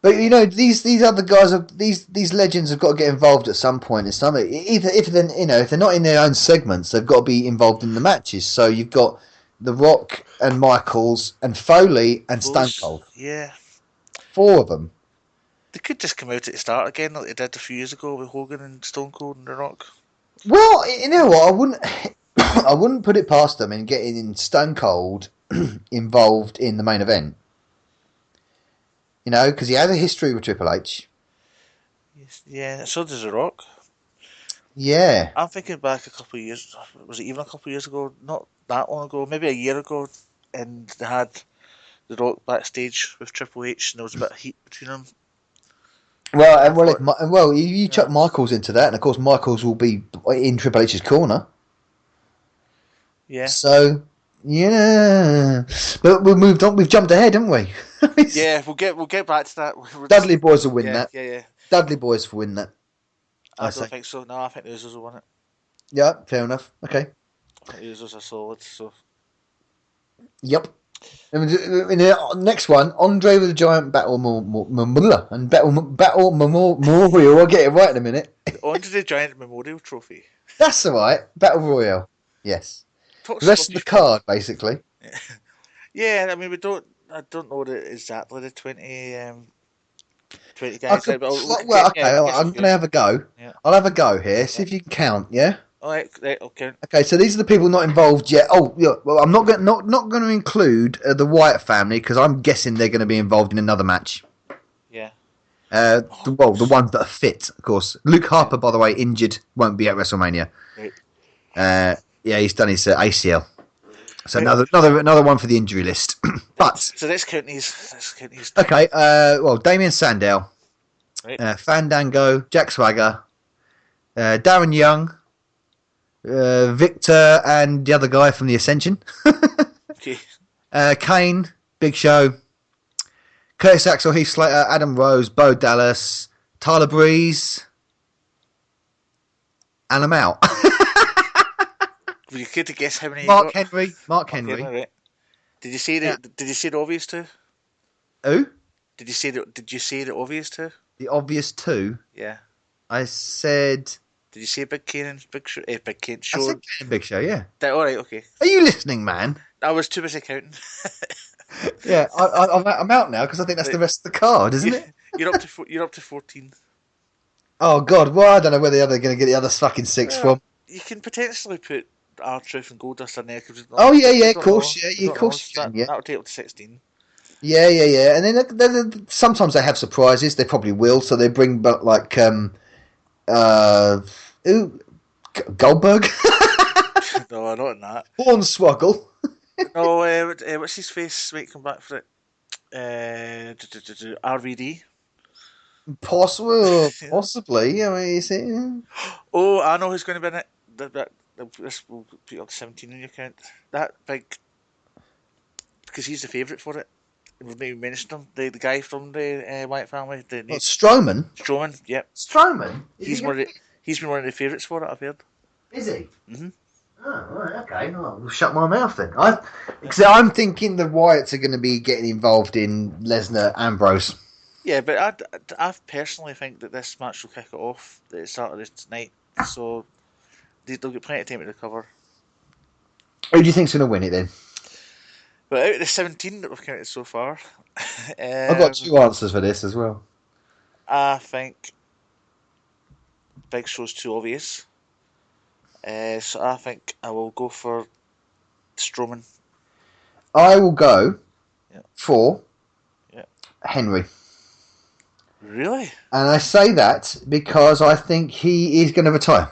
Speaker 2: But you know, these other guys have these legends have got to get involved at some point in something. Either if they're if they're not in their own segments, they've got to be involved in the matches. So you've got The Rock and Michaels and Foley and Stone
Speaker 3: Close.
Speaker 2: Cold,
Speaker 3: Yeah,
Speaker 2: four of them.
Speaker 3: they could just come out at the start again, like they did a few years ago with Hogan and Stone Cold and The Rock.
Speaker 2: Well, you know what? I wouldn't I wouldn't put it past them in getting in Stone Cold involved in the main event. You know, because he has a history with Triple H.
Speaker 3: Yes. Yeah, so does The Rock.
Speaker 2: Yeah.
Speaker 3: I'm thinking back a couple of years. Was it even a couple of years ago? Not that long ago, maybe a year ago, and they had The Rock backstage with Triple H, and there was a bit of heat between them.
Speaker 2: Well,
Speaker 3: And I
Speaker 2: and well,
Speaker 3: thought,
Speaker 2: you chuck
Speaker 3: yeah,
Speaker 2: Michaels into that, and of course Michaels will be in Triple H's corner.
Speaker 3: yeah,
Speaker 2: So yeah, but we've moved on. We've jumped ahead, haven't we?
Speaker 3: yeah. We'll get back to that. We're just,
Speaker 2: Dudley boys will win
Speaker 3: yeah,
Speaker 2: that.
Speaker 3: yeah, yeah.
Speaker 2: Dudley boys will win that. I
Speaker 3: I don't
Speaker 2: say.
Speaker 3: think so. No, I think the Usos will win it.
Speaker 2: Yeah, fair enough. Okay.
Speaker 3: I think the Usos are solid. So
Speaker 2: Yep. And in the next one, Andre with the Giant Battle and Battle Memorial. I'll get it right in a minute.
Speaker 3: the Andre the Giant Memorial Trophy.
Speaker 2: That's all right. Battle Royale. Yes.
Speaker 3: Talk
Speaker 2: The rest of the
Speaker 3: Scottish folk.
Speaker 2: card, basically.
Speaker 3: Yeah, I mean we don't. I don't know exactly the 20
Speaker 2: I
Speaker 3: guys,
Speaker 2: could.
Speaker 3: right, but we could
Speaker 2: Well,
Speaker 3: get.
Speaker 2: okay.
Speaker 3: Yeah, I guess we
Speaker 2: I'm going to
Speaker 3: could.
Speaker 2: have a go.
Speaker 3: Yeah,
Speaker 2: I'll have a go here. See
Speaker 3: yeah.
Speaker 2: if you can count. Yeah.
Speaker 3: All right, right, okay.
Speaker 2: Okay. So these are the people not involved yet. Oh, yeah. Well, I'm not going to include the Wyatt family because I'm guessing they're going to be involved in another match.
Speaker 3: Yeah.
Speaker 2: The ones that are fit, of course. Luke Harper, by the way, injured, won't be at WrestleMania.
Speaker 3: Right.
Speaker 2: Yeah, he's done his ACL. So
Speaker 3: Right.
Speaker 2: another one for the injury list. But
Speaker 3: So let's count these. Let's count these.
Speaker 2: okay, well, Damien Sandow,
Speaker 3: Right.
Speaker 2: Fandango, Jack Swagger, Darren Young, Victor, and the other guy from the Ascension.
Speaker 3: Okay.
Speaker 2: Kane, Big Show, Curtis Axel, Heath Slater, Adam Rose, Bo Dallas, Tyler Breeze, and I'm out.
Speaker 3: Were you good to guess how many
Speaker 2: Mark
Speaker 3: you got?
Speaker 2: Henry, Mark
Speaker 3: Okay,
Speaker 2: Henry.
Speaker 3: right. Did you say
Speaker 2: Yeah.
Speaker 3: the Did you say the obvious two?
Speaker 2: Who?
Speaker 3: Did you say the obvious two?
Speaker 2: The obvious two.
Speaker 3: Yeah.
Speaker 2: I said.
Speaker 3: Did you say Big Kane and Big Show? Big Kane
Speaker 2: I
Speaker 3: Show.
Speaker 2: said Kane and Big Show. Yeah.
Speaker 3: All right. Okay.
Speaker 2: Are you listening, man?
Speaker 3: I was too busy counting.
Speaker 2: Yeah, I'm out now because I think that's the rest of the card, isn't it?
Speaker 3: You're up to 14.
Speaker 2: Oh God, well I don't know where they're going to get the other fucking six from.
Speaker 3: You can potentially put R-Truth and Goldust in there.
Speaker 2: Oh yeah, of course, yeah, of course you can, yeah.
Speaker 3: That'll take up to 16.
Speaker 2: Yeah, and then sometimes they have surprises. They probably will, so they bring back like Goldberg,
Speaker 3: No, not in that.
Speaker 2: Hornswoggle.
Speaker 3: No, what's his face? Might come back for it. RVD.
Speaker 2: Possibly. I mean, you see.
Speaker 3: Oh, I know who's going to be in it. This will put up to 17 in your count. That big, because he's the favourite for it. We've maybe mentioned him. The guy from the White family.
Speaker 2: What, Strowman?
Speaker 3: Strowman. Yep.
Speaker 2: Strowman?
Speaker 3: He's been one of the favourites for it. I've heard.
Speaker 2: Is he?
Speaker 3: Mhm.
Speaker 2: Oh, right, okay. I'll shut my mouth then. Because I'm thinking the Wyatts are going to be getting involved in Lesnar Ambrose.
Speaker 3: Yeah, but I personally think that this match will kick it off at the start of this night, so they'll get plenty of time to recover.
Speaker 2: Who do you think's going to win it then?
Speaker 3: But out of the 17 that we've counted so far,
Speaker 2: I've got two answers for this as well.
Speaker 3: I think Big Show's too obvious. So I think I will go for Strowman.
Speaker 2: I will go for Henry.
Speaker 3: Really?
Speaker 2: And I say that because I think he is going to retire.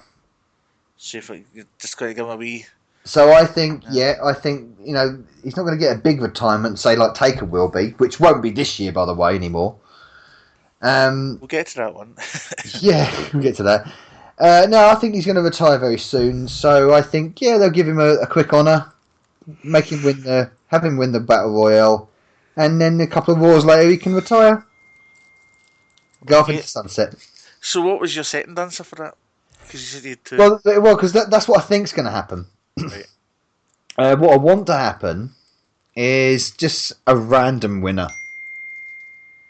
Speaker 3: So if you're just going to give him a wee...
Speaker 2: So I think, I think, he's not going to get a big retirement, say like Taker will be, which won't be this year, by the way, anymore.
Speaker 3: We'll get to that one.
Speaker 2: Yeah, we'll get to that. No, I think he's going to retire very soon. So I think, they'll give him a quick honour, make him have him win the Battle Royale, and then a couple of wars later he can retire. Go off into sunset.
Speaker 3: So what was your second answer for that? Because you said you had two.
Speaker 2: Well, because that's what I think's going to happen.
Speaker 3: Right.
Speaker 2: What I want to happen is just a random winner.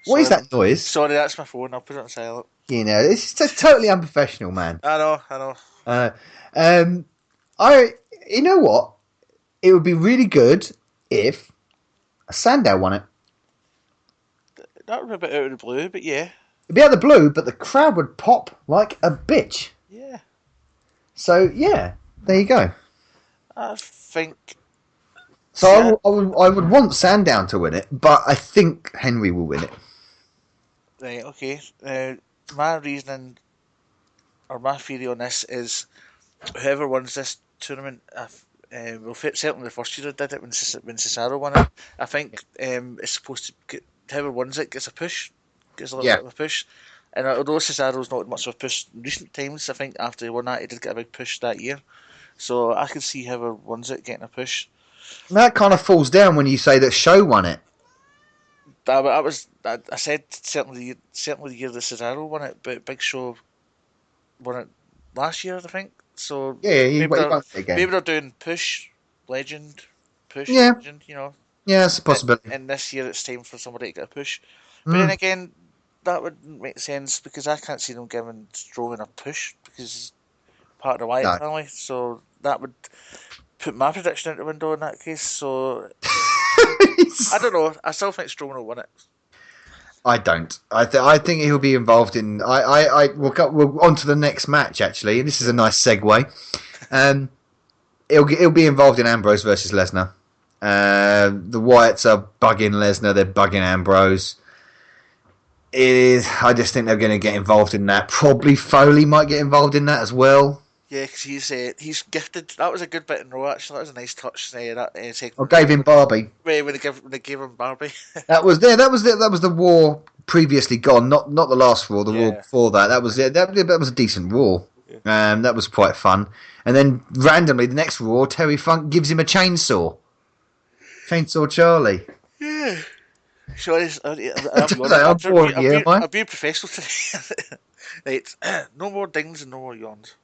Speaker 2: What is that noise?
Speaker 3: Sorry, that's my phone. I'll put it on silent.
Speaker 2: You know, it's just totally unprofessional, man.
Speaker 3: I know.
Speaker 2: Uh, um, you know what? It would be really good if Sandow won it.
Speaker 3: That would be a bit out of the blue, but yeah.
Speaker 2: It'd be out of the blue, but the crowd would pop like a bitch.
Speaker 3: Yeah.
Speaker 2: So yeah, there you go.
Speaker 3: I think.
Speaker 2: So I would want Sandown to win it, but I think Henry will win it.
Speaker 3: Right, okay. My reasoning, or my theory on this is whoever wins this tournament, well, certainly the first year I did it when Cesaro won it. I think it's supposed to get, whoever wins it gets a push, gets a little bit of a push. And although Cesaro's not much of a push in recent times, I think after he won that, he did get a big push that year. So I could see whoever wins it getting a push.
Speaker 2: That kind of falls down when you say that Show won it.
Speaker 3: I said certainly the year that Cesaro won it, but Big Show won it last year, I think. So
Speaker 2: Yeah, he won it again.
Speaker 3: maybe they're doing push, legend, legend,
Speaker 2: Yeah, that's a possibility.
Speaker 3: And this year it's time for somebody to get a push. But then again, that would make sense because I can't see them giving Strowman a push because he's part of the Wyatt family. So that would put my prediction out the window in that case. So I don't know. I still think Strowman will win it.
Speaker 2: I don't. I think he'll be involved in. We'll on to the next match actually. This is a nice segue. He'll be involved in Ambrose versus Lesnar. The Wyatts are bugging Lesnar. They're bugging Ambrose. I just think they're going to get involved in that. Probably Foley might get involved in that as well.
Speaker 3: Yeah, because he's gifted. That was a good bit in Raw. Actually, that was a nice touch.
Speaker 2: I gave him Barbie.
Speaker 3: When they gave him Barbie.
Speaker 2: That was the Raw previously gone. Not the last Raw. The Raw before that. That was it. That was a decent Raw. Yeah. That was quite fun. And then randomly the next Raw, Terry Funk gives him a chainsaw. Chainsaw Charlie.
Speaker 3: Yeah. Sorry, I'm being professional today. Right, no more dings and no more yawns.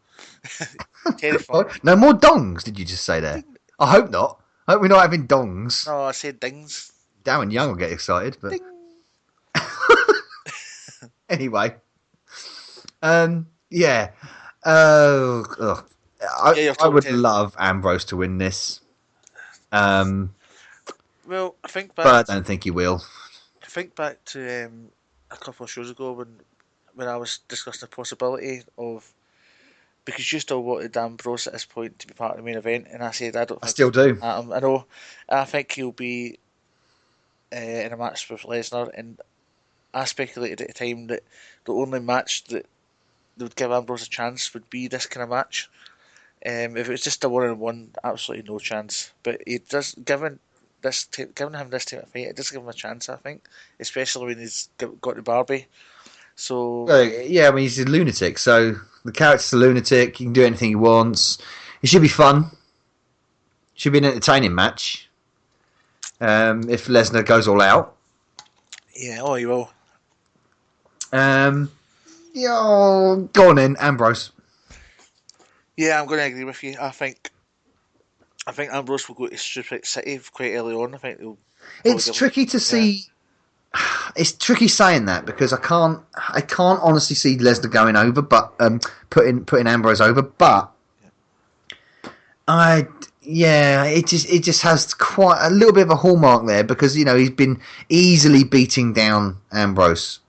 Speaker 2: No more dongs, did you just say there? I hope not. I hope we're not having dongs.
Speaker 3: No, I said dings.
Speaker 2: Darren Young will get excited, but anyway. Yeah. I would love Ambrose to win this.
Speaker 3: Well, I think back.
Speaker 2: But I don't think he will.
Speaker 3: I think back to a couple of shows ago when I was discussing the possibility of, because you still wanted Ambrose at this point to be part of the main event, and I said I don't.
Speaker 2: I still do.
Speaker 3: I know. I think he'll be in a match with Lesnar, and I speculated at the time that the only match that would give Ambrose a chance would be this kind of match. If it was just a one-on-one, absolutely no chance. But it does, given him this type of fight, it does give him a chance, I think, especially when he's got the Barbie. So
Speaker 2: yeah, I mean he's a lunatic, so the character's a lunatic. He can do anything he wants. It should be fun. Should be an entertaining match. If Lesnar goes all out.
Speaker 3: Yeah, he will.
Speaker 2: Yeah, go on then, Ambrose.
Speaker 3: Yeah, I'm going to agree with you. I think Ambrose will go to Suplex City quite early on. I think
Speaker 2: it's tricky to see. It's tricky saying that because I can't honestly see Lesnar going over, but putting Ambrose over. But it just has quite a little bit of a hallmark there because he's been easily beating down Ambrose.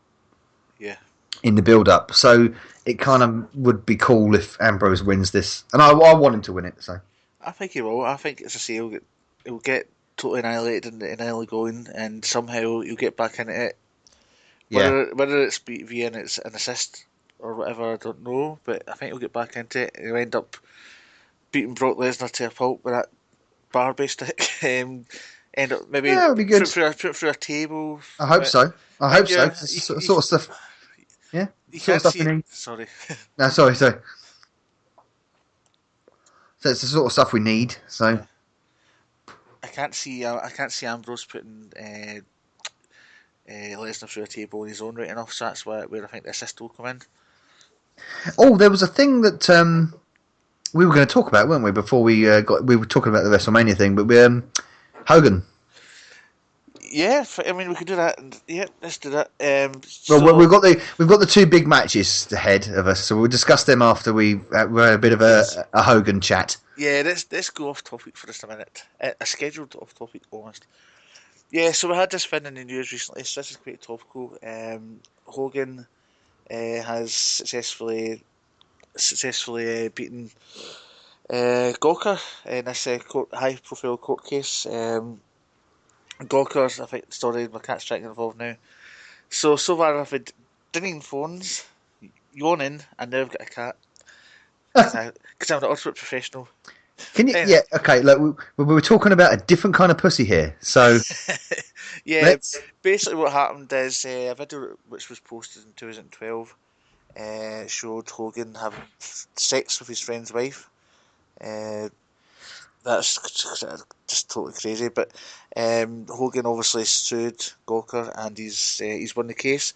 Speaker 3: Yeah.
Speaker 2: In the build-up, so it kind of would be cool if Ambrose wins this, and I want him to win it. So
Speaker 3: I think he will. I think, as I say, he'll get totally annihilated in early going, and somehow he'll get back into it. Whether it's via an assist or whatever, I don't know. But I think he'll get back into it. He'll end up beating Brock Lesnar to a pulp with that Barbie stick. End up maybe put through a table.
Speaker 2: I hope so. It's the sort of stuff. Yeah,
Speaker 3: you can't see. Sorry.
Speaker 2: No, sorry. So it's the sort of stuff we need. So
Speaker 3: I can't see Ambrose putting Lesnar through a table on his own right enough. So that's where I think the assist will come in.
Speaker 2: Oh, there was a thing that we were going to talk about, weren't we? Before we we were talking about the WrestleMania thing, but Hogan.
Speaker 3: Yeah, I mean we could do that. Yeah, let's do that.
Speaker 2: Well, we've got the two big matches ahead of us, so we'll discuss them after we had a bit of a Hogan chat.
Speaker 3: Yeah, let's go off topic for just a minute. A scheduled off topic almost. Yeah, so we had this thing in the news recently, so this is quite topical. Hogan has successfully beaten Gawker in this high profile court case. Gawker's, I think, the story my cat's trying involved now. So far I've had dinging phones, yawning, and now I've got a cat. Because I'm an ultimate professional.
Speaker 2: Can you? Yeah, okay. Look, we were talking about a different kind of pussy here, so
Speaker 3: yeah. Basically, what happened is a video which was posted in 2012 showed Hogan having sex with his friend's wife. That's just totally crazy. But Hogan obviously sued Gawker, and he's won the case,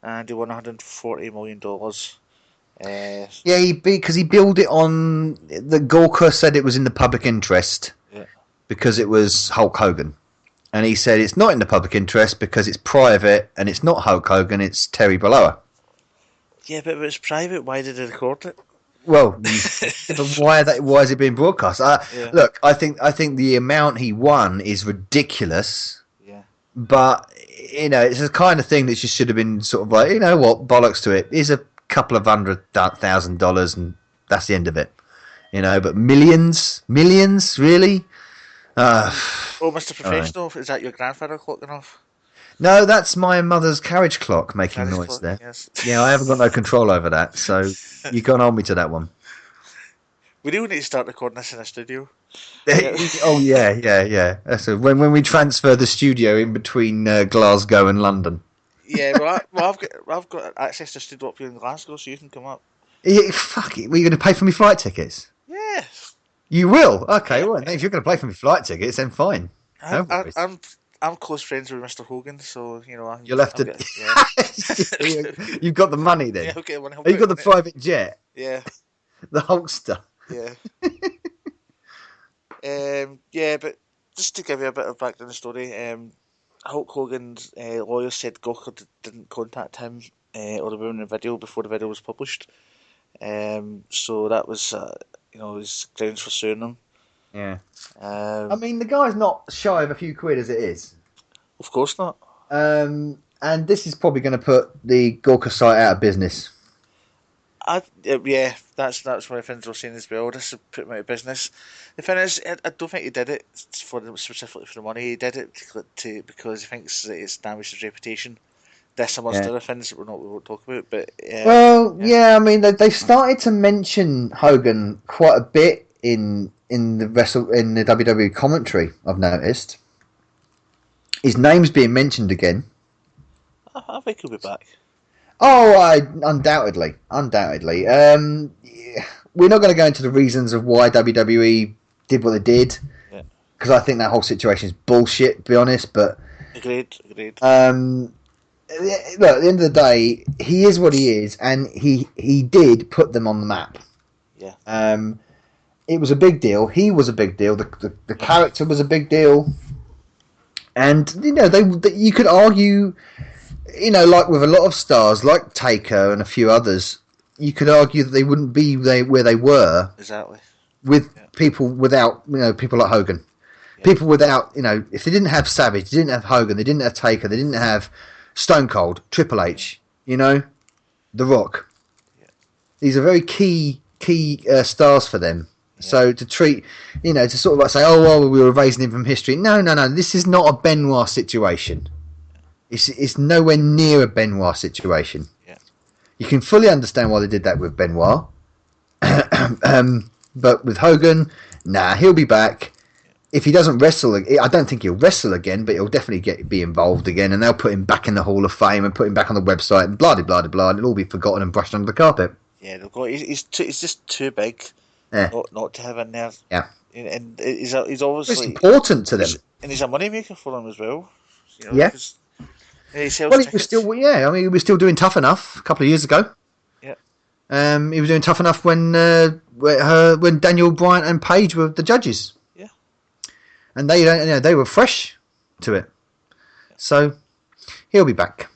Speaker 3: and he won $140 million.
Speaker 2: Yeah, because he billed it on the Gawker said it was in the public interest because it was Hulk Hogan, and he said it's not in the public interest because it's private and it's not Hulk Hogan, it's Terry Bollea.
Speaker 3: Yeah, but if it's private, why did they record it?
Speaker 2: Well, but why is it being broadcast? Look, I think the amount he won is ridiculous.
Speaker 3: Yeah.
Speaker 2: But it's the kind of thing that just should have been sort of like, what, bollocks to it. Here's a couple of $100,000 and that's the end of it. But millions, really?
Speaker 3: Mr. Professional, is that your grandfather clocking off?
Speaker 2: No, that's my mother's carriage clock making noise there.
Speaker 3: Yes. Yeah,
Speaker 2: I haven't got no control over that, so you can't hold me to that one.
Speaker 3: We do need to start recording this in a studio.
Speaker 2: Oh yeah. So when we transfer the studio in between Glasgow and London.
Speaker 3: Yeah, well, I've got access to studio up here in Glasgow, so you can come up.
Speaker 2: Yeah, fuck it. Were you going to pay for me flight tickets?
Speaker 3: Yeah.
Speaker 2: You will? Okay, well, if you're going to pay for me flight tickets, then fine.
Speaker 3: I'm close friends with Mr. Hogan, so
Speaker 2: you'll have to. You've got the money then.
Speaker 3: Yeah, okay.
Speaker 2: You've got the private jet.
Speaker 3: Yeah.
Speaker 2: The Hulkster.
Speaker 3: Yeah. Yeah, but just to give you a bit of background story, Hulk Hogan's lawyer said Gawker didn't contact him or the woman in the video before the video was published. So that was, his grounds for suing him.
Speaker 2: Yeah. I mean, the guy's not shy of a few quid as it is.
Speaker 3: Of course not.
Speaker 2: And this is probably going to put the Gawker site out of business.
Speaker 3: Yeah, that's one of the things we're saying as well. This will put him out of business. The thing is, I don't think he did it specifically for the money. He did it because he thinks that it's damaged his reputation. This amongst other things that we won't talk about. But
Speaker 2: I mean, they've started to mention Hogan quite a bit in the WWE commentary. I've noticed his name's being mentioned again.
Speaker 3: I think he'll be back.
Speaker 2: Oh, undoubtedly. We're not going to go into the reasons of why WWE did what they did, because I think that whole situation is bullshit, to be honest. But
Speaker 3: agreed.
Speaker 2: Look, at the end of the day, he is what he is, and he did put them on the map.
Speaker 3: Yeah.
Speaker 2: It was a big deal. He was a big deal. The character was a big deal, and you could argue. Like with a lot of stars, like Taker and a few others, you could argue that they wouldn't be where they were.
Speaker 3: Exactly.
Speaker 2: With people without, people like Hogan. Yeah. People without, if they didn't have Savage, they didn't have Hogan, they didn't have Taker, they didn't have Stone Cold, Triple H, The Rock. Yeah. These are very key stars for them. Yeah. So to treat, to sort of like say, we were erasing him from history. No. This is not a Benoit situation. It's nowhere near a Benoit situation.
Speaker 3: Yeah.
Speaker 2: You can fully understand why they did that with Benoit. But with Hogan, he'll be back. If he doesn't wrestle, I don't think he'll wrestle again, but he'll definitely be involved again, and they'll put him back in the Hall of Fame and put him back on the website and blah, blah, blah, blah, and it'll all be forgotten and brushed under the carpet.
Speaker 3: Yeah, he's just too big not to have in there.
Speaker 2: Yeah.
Speaker 3: And he's obviously...
Speaker 2: It's important to them.
Speaker 3: And he's a moneymaker for them as well.
Speaker 2: Yeah.
Speaker 3: He sells tickets.
Speaker 2: He was still doing Tough Enough a couple of years ago.
Speaker 3: Yeah.
Speaker 2: He was doing tough enough when Daniel Bryan and Paige were the judges.
Speaker 3: Yeah.
Speaker 2: And they were fresh to it.
Speaker 3: Yeah.
Speaker 2: So he'll be back.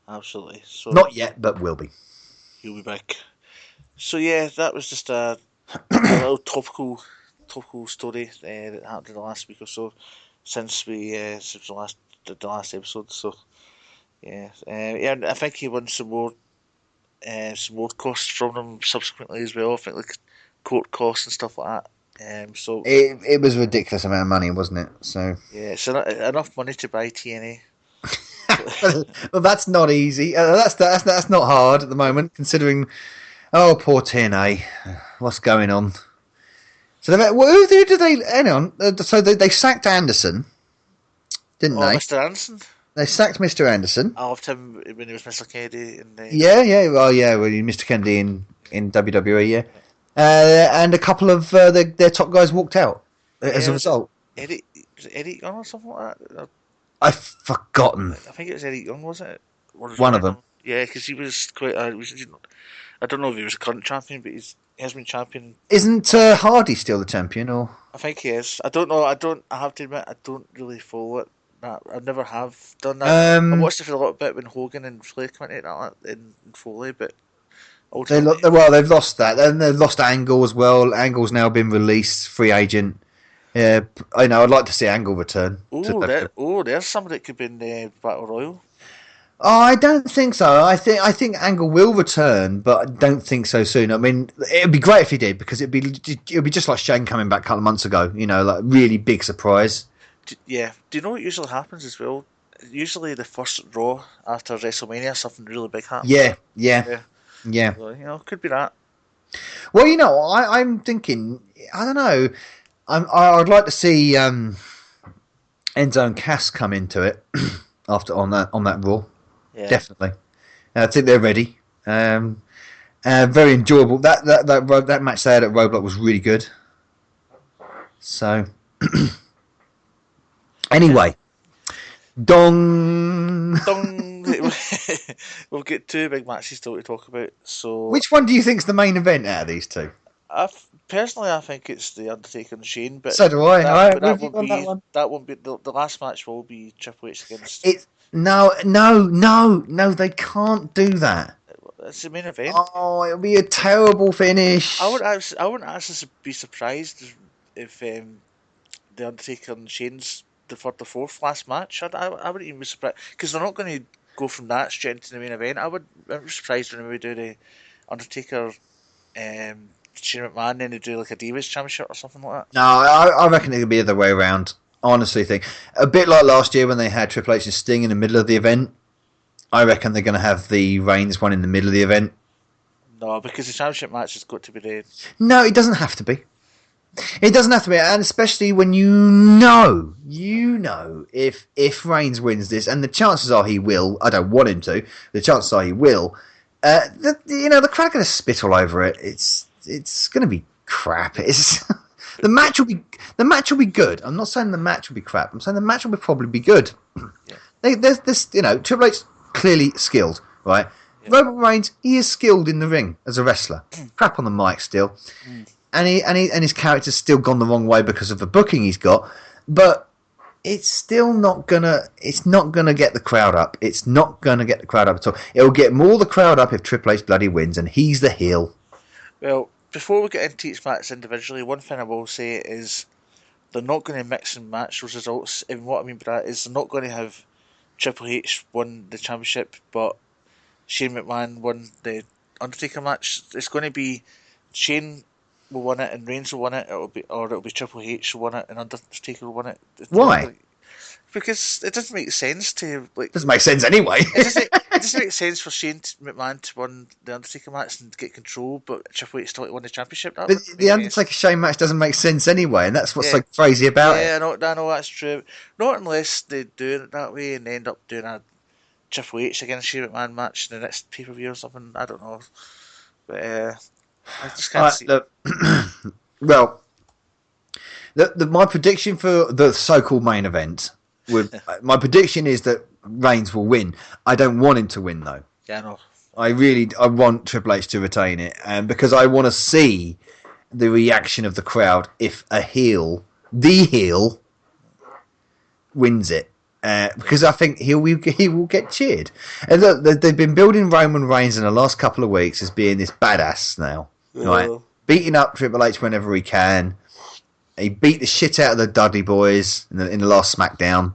Speaker 3: Absolutely. So
Speaker 2: not yet, but will be.
Speaker 3: He'll be back. So yeah, that was just a little topical story that happened in the last week or so since the last episode. So yeah, I think he won some more costs from them subsequently as well. I think like court costs and stuff like that. So
Speaker 2: it was a ridiculous amount of money, wasn't it? So
Speaker 3: yeah, it's enough money to buy TNA.
Speaker 2: well, that's not easy. That's not hard at the moment, considering. Oh, poor TNA. What's going on? So who did they? Hang on. So they sacked Anderson, didn't they?
Speaker 3: Mr. Anderson.
Speaker 2: They sacked Mr. Anderson.
Speaker 3: I loved him when he was Mr. Kennedy.
Speaker 2: Yeah. Well, Mr. Kennedy in WWE. Yeah. And a couple of their top guys walked out as a result.
Speaker 3: Was it Eric Young or something like that?
Speaker 2: I've forgotten.
Speaker 3: I think it was Eric Young, wasn't it?
Speaker 2: One of them.
Speaker 3: Yeah, because he was quite. I don't know if he was a current champion, but he has been champion.
Speaker 2: Isn't Hardy still the champion? Or
Speaker 3: I think he is. I don't know. I have to admit, I don't really follow it. I never have done that. I watched it for a little bit when Hogan and Flair commentated that in Foley, but
Speaker 2: they've lost that, and they've lost Angle as well. Angle's now been released, free agent. Yeah, I know. I'd like to see Angle return.
Speaker 3: There's somebody that could be in the Battle Royal.
Speaker 2: Oh, I don't think so. I think Angle will return, but I don't think so soon. I mean, it'd be great if he did, because it'd be just like Shane coming back a couple of months ago. Like really big surprise.
Speaker 3: Do you know what usually happens as well? Usually the first Raw after WrestleMania, something really big happens.
Speaker 2: Yeah.
Speaker 3: So, could be that.
Speaker 2: Well, I'm thinking. I don't know. I'd like to see Enzo and Cass come into it on that Raw. Yeah. Definitely. I think they're ready. Very enjoyable. That match they had at Roadblock was really good. So, anyway, dong.
Speaker 3: We've got two big matches still to talk about. So,
Speaker 2: which one do you think's the main event out of these two?
Speaker 3: Personally, I think it's the Undertaker and Shane. But
Speaker 2: so do I.
Speaker 3: That won't be the last match. Will be Triple H against.
Speaker 2: No, they can't do that.
Speaker 3: It's the main event.
Speaker 2: Oh, it'll be a terrible finish.
Speaker 3: I wouldn't actually be surprised if the Undertaker and Shane's the fourth last match. I wouldn't even be surprised, because they're not going to go from that straight into the main event. I'm surprised when we do the Undertaker Shane McMahon, then they do like a Divas Championship or something like that.
Speaker 2: No, I reckon it'll be the other way around. Honestly, think a bit like last year when they had Triple H and Sting in the middle of the event. I reckon they're going to have the Reigns one in the middle of the event.
Speaker 3: No, because the championship match has got to be the.
Speaker 2: No, it doesn't have to be. It doesn't have to be, and especially when you know, if Reigns wins this, and the chances are he will. I don't want him to. The chances are he will. The crowd are going to spit all over it. It's going to be crap. The match will be good. I'm not saying the match will be crap. I'm saying the match will probably be good. Yeah. There's this, Triple H clearly skilled, right? Yeah. Roman Reigns, he is skilled in the ring as a wrestler. Crap on the mic still, and his character's still gone the wrong way because of the booking he's got. But it's still not gonna. It's not gonna get the crowd up. It's not gonna get the crowd up at all. It'll get more the crowd up if Triple H bloody wins, and he's the heel.
Speaker 3: Well, before we get into each match individually, one thing I will say is they're not going to mix and match those results. And what I mean by that is they're not going to have Triple H won the championship, but Shane McMahon won the Undertaker match. It's going to be Shane will win it and Reigns will win it. It'll be Triple H will win it and Undertaker will win it.
Speaker 2: Why?
Speaker 3: Because it doesn't make sense to like.
Speaker 2: Doesn't make sense anyway.
Speaker 3: It doesn't make sense for Shane McMahon to win the Undertaker match and get control, but Triple H still to win the championship.
Speaker 2: But the Undertaker Shane match doesn't make sense anyway, and that's what's so crazy about it.
Speaker 3: Yeah, I know that's true. Not unless they do it that way and end up doing a Triple H against Shane McMahon match in the next pay-per-view or something. I don't know, but I just can't see.
Speaker 2: Look, well, my prediction for the so-called main event. My prediction is that Reigns will win. I don't want him to win, though.
Speaker 3: Yeah, I know.
Speaker 2: I want Triple H to retain it, and because I want to see the reaction of the crowd if the heel, wins it. Because I think he will get cheered. And look, they've been building Roman Reigns in the last couple of weeks as being this badass now, right? Beating up Triple H whenever he can. He beat the shit out of the Dudley Boys in the last SmackDown.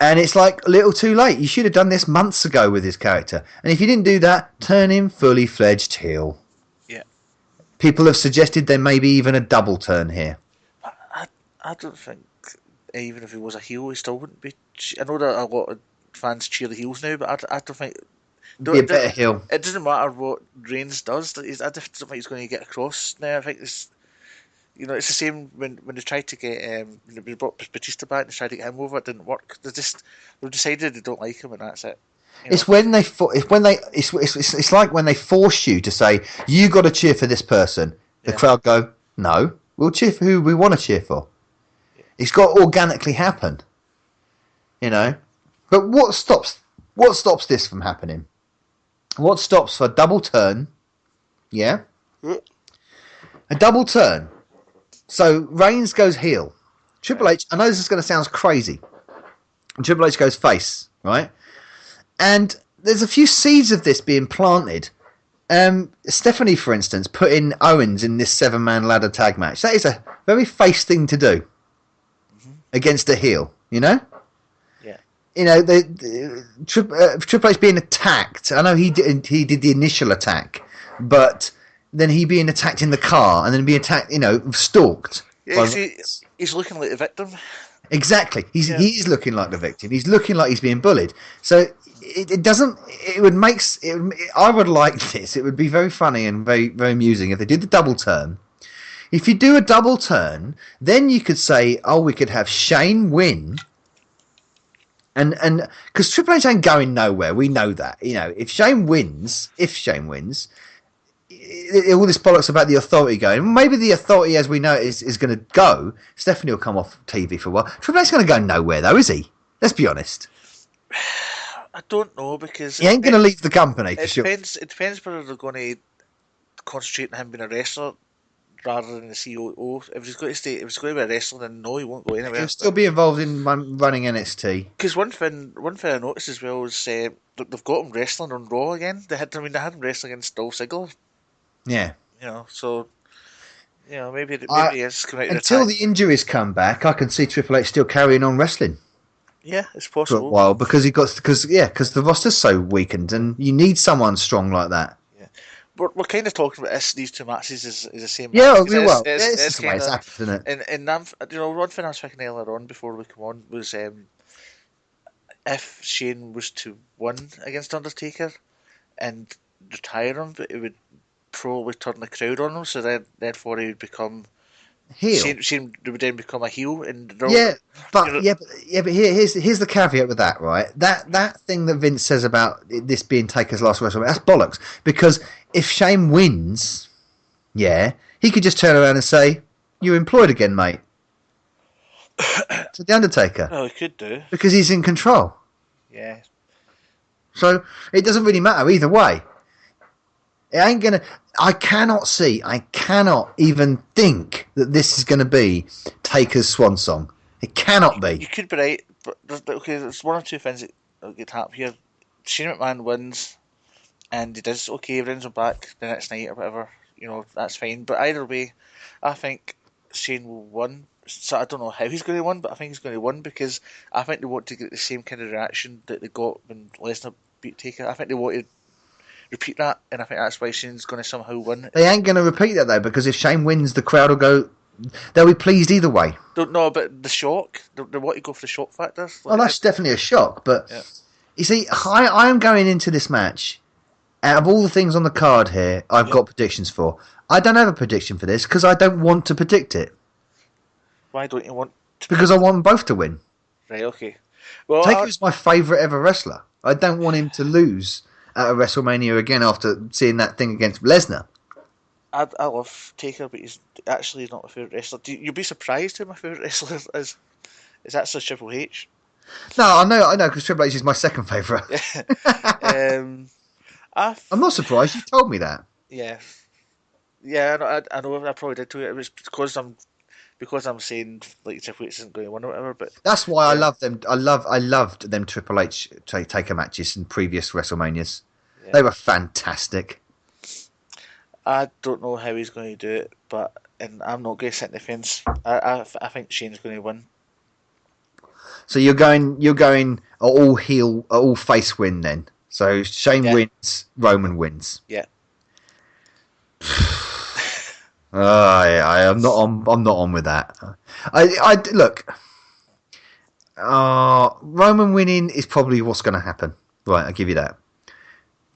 Speaker 2: And it's like a little too late. You should have done this months ago with his character. And if you didn't do that, turn him fully fledged heel.
Speaker 3: Yeah.
Speaker 2: People have suggested there may be even a double turn here.
Speaker 3: I don't think, even if he was a heel, he still wouldn't be. I know that a lot of fans cheer the heels now, but I don't think.
Speaker 2: Be a better heel.
Speaker 3: It doesn't matter what Reigns does. I don't think he's going to get across now. I think it's. It's the same when they tried to get we brought Batista back and they tried to get him over. It didn't work. They've decided they don't like him, and that's it.
Speaker 2: It's like when they force you to say you got to cheer for this person. The crowd go, no, we'll cheer for who we want to cheer for. Yeah. It's got to organically happen, But what stops this from happening? What stops for a double turn? Yeah, a double turn. So Reigns goes heel. Triple H, I know this is going to sound crazy. Triple H goes face, right? And there's a few seeds of this being planted. Stephanie, for instance, put in Owens in this 7-man ladder tag match. That is a very face thing to do against a heel, Yeah. Triple H being attacked. I know he did the initial attack, but then he being attacked in the car and then being attacked, stalked.
Speaker 3: Yeah, he's looking like the victim.
Speaker 2: Exactly. He's looking like the victim. He's looking like he's being bullied. So it doesn't. It would make. I would like this. It would be very funny and very very amusing if they did the double turn. If you do a double turn, then you could say, "Oh, we could have Shane win." And because Triple H ain't going nowhere, we know that. If Shane wins. All this bollocks about the Authority going. Maybe the Authority, as we know, is going to go. Stephanie will come off TV for a while. Triple H's going to go nowhere, though, is he? Let's be honest.
Speaker 3: I don't know, because
Speaker 2: he ain't going to leave the company.
Speaker 3: It depends whether they're going to concentrate on him being a wrestler rather than the COO. If he's going to be a wrestler, then no, he won't go anywhere.
Speaker 2: He'll still be involved in running NXT.
Speaker 3: Because one thing I noticed as well is they've got him wrestling on Raw again. They had him wrestling against Dolph Ziggler.
Speaker 2: Yeah.
Speaker 3: So maybe he is coming out
Speaker 2: until the injuries come back. I can see Triple H still carrying on wrestling.
Speaker 3: Yeah, it's possible.
Speaker 2: For a while because the roster's so weakened, and you need someone strong like that.
Speaker 3: Yeah, we're kind of talking about these two matches is the same.
Speaker 2: Yeah,
Speaker 3: match,
Speaker 2: it's the way it's happened, isn't it?
Speaker 3: And one thing I was thinking earlier on before we come on was if Shane was to win against Undertaker and retire him, it would probably turn the crowd on him, so therefore he would become heel. Shane would then become a heel, but
Speaker 2: here's the caveat with that, right? That thing that Vince says about this being Taker's last WrestleMania, that's bollocks. Because if Shane wins, he could just turn around and say, "You're employed again, mate." To the Undertaker.
Speaker 3: Oh, he could do
Speaker 2: because he's in control.
Speaker 3: Yeah.
Speaker 2: So it doesn't really matter either way. It ain't gonna. I cannot even think that this is going to be Taker's swan song. It cannot be.
Speaker 3: You could be right, but there's one or two things that could happen here. Shane McMahon wins, and he does okay, brings him back the next night or whatever. That's fine. But either way, I think Shane will win. So I don't know how he's going to win, but I think he's going to win because I think they want to get the same kind of reaction that they got when Lesnar beat Taker. I think they want to repeat that, and I think that's why Shane's going to somehow win.
Speaker 2: They ain't going to repeat that though, because if Shane wins, the crowd will go. They'll be pleased either way.
Speaker 3: Don't know, but the shock. They want to go for the shock factor.
Speaker 2: That's definitely a shock. But you see, I am going into this match. Out of all the things on the card here, I've got predictions for. I don't have a prediction for this because I don't want to predict it.
Speaker 3: Why don't you want to?
Speaker 2: Because I want them both to win.
Speaker 3: Right. Okay. Well,
Speaker 2: Taker's my favourite ever wrestler. I don't want him to lose at a WrestleMania again after seeing that thing against Lesnar.
Speaker 3: I love Taker, but he's actually not my favourite wrestler. You'll be surprised who my favourite wrestler is. Is actually Triple H.
Speaker 2: No, I know, because Triple H is my second favourite.
Speaker 3: um,
Speaker 2: I'm not surprised you told me that.
Speaker 3: yeah, yeah. I know. I probably did too. It was because I'm saying like Triple H isn't going to win or whatever. But
Speaker 2: That's why I
Speaker 3: yeah,
Speaker 2: love them. I loved them Triple H Taker matches in previous WrestleManias.
Speaker 3: yeah.
Speaker 2: They were fantastic.
Speaker 3: I don't know how he's going to do it, and I'm not going to sit in the fence. I think Shane's going to win.
Speaker 2: So you're going all heel, all face win then. So Shane
Speaker 3: Yeah,
Speaker 2: wins, Roman wins.
Speaker 3: yeah.
Speaker 2: I'm not on. I'm not on with that. I look. Roman winning is probably what's going to happen. Right, I'll give you that.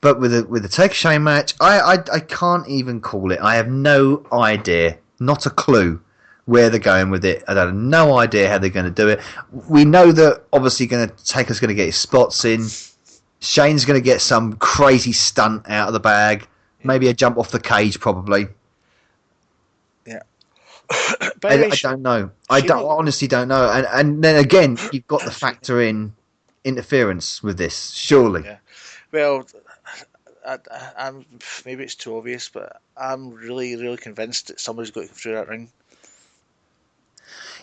Speaker 2: But with the Taker Shane match, I can't even call it. I have no idea, not a clue where they're going with it. I have no idea how they're going to do it. We know that obviously Taker's going to get his spots in. Shane's going to get some crazy stunt out of the bag. Maybe a jump off the cage, probably.
Speaker 3: Yeah.
Speaker 2: I don't know. I honestly don't know. And then again, you've got the factor in interference with this, surely.
Speaker 3: Yeah. Well, I'm maybe it's too obvious, but I'm really, really convinced that somebody's got to come through that ring.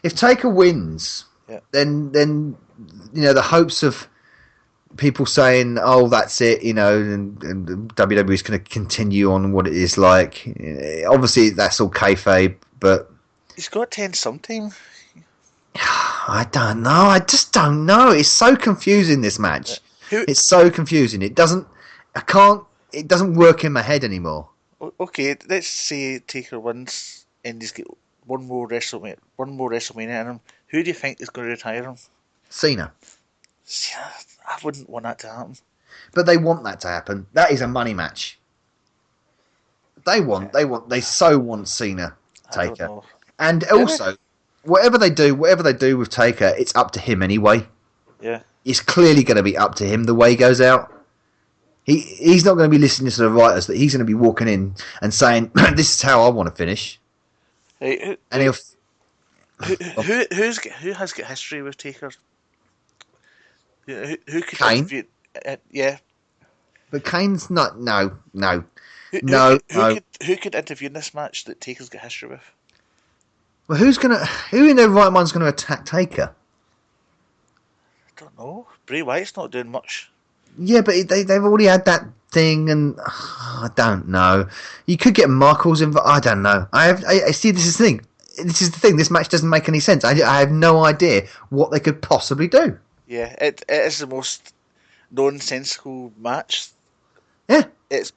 Speaker 2: If Taker wins,
Speaker 3: Yeah.
Speaker 2: then the hopes of people saying, "Oh, that's it," and WWE's going to continue on what it is like. Obviously, that's all kayfabe, but
Speaker 3: He's got to end sometime.
Speaker 2: I don't know. I just don't know. It's so confusing, this match.
Speaker 3: Who?
Speaker 2: It's so confusing. It doesn't. I can't. It doesn't work in my head anymore.
Speaker 3: Okay, let's say Taker wins and he's got one more WrestleMania in him. Who do you think is going to retire him?
Speaker 2: Cena.
Speaker 3: Yeah, I wouldn't want that to happen.
Speaker 2: But they want that to happen. That is a money match. They so want Cena
Speaker 3: I don't
Speaker 2: Taker.
Speaker 3: know.
Speaker 2: And
Speaker 3: Really?
Speaker 2: also, whatever they do with Taker, it's up to him anyway.
Speaker 3: Yeah.
Speaker 2: It's clearly going to be up to him the way he goes out. He's not going to be listening to the writers. That he's going to be walking in and saying, "This is how I want to finish."
Speaker 3: Hey,
Speaker 2: And he'll.
Speaker 3: who has got history with Taker? Who could
Speaker 2: Kane?
Speaker 3: interview? Yeah.
Speaker 2: But Kane's not. No.
Speaker 3: Who could interview in this match that Taker's got history with?
Speaker 2: Well, who in their right mind's going to attack Taker?
Speaker 3: I don't know. Bray Wyatt's not doing much.
Speaker 2: Yeah, but they've already had that thing, and I don't know. You could get Michaels in, but I don't know. I see. This is the thing. This match doesn't make any sense. I have no idea what they could possibly do.
Speaker 3: Yeah, it is the most nonsensical match.
Speaker 2: Yeah.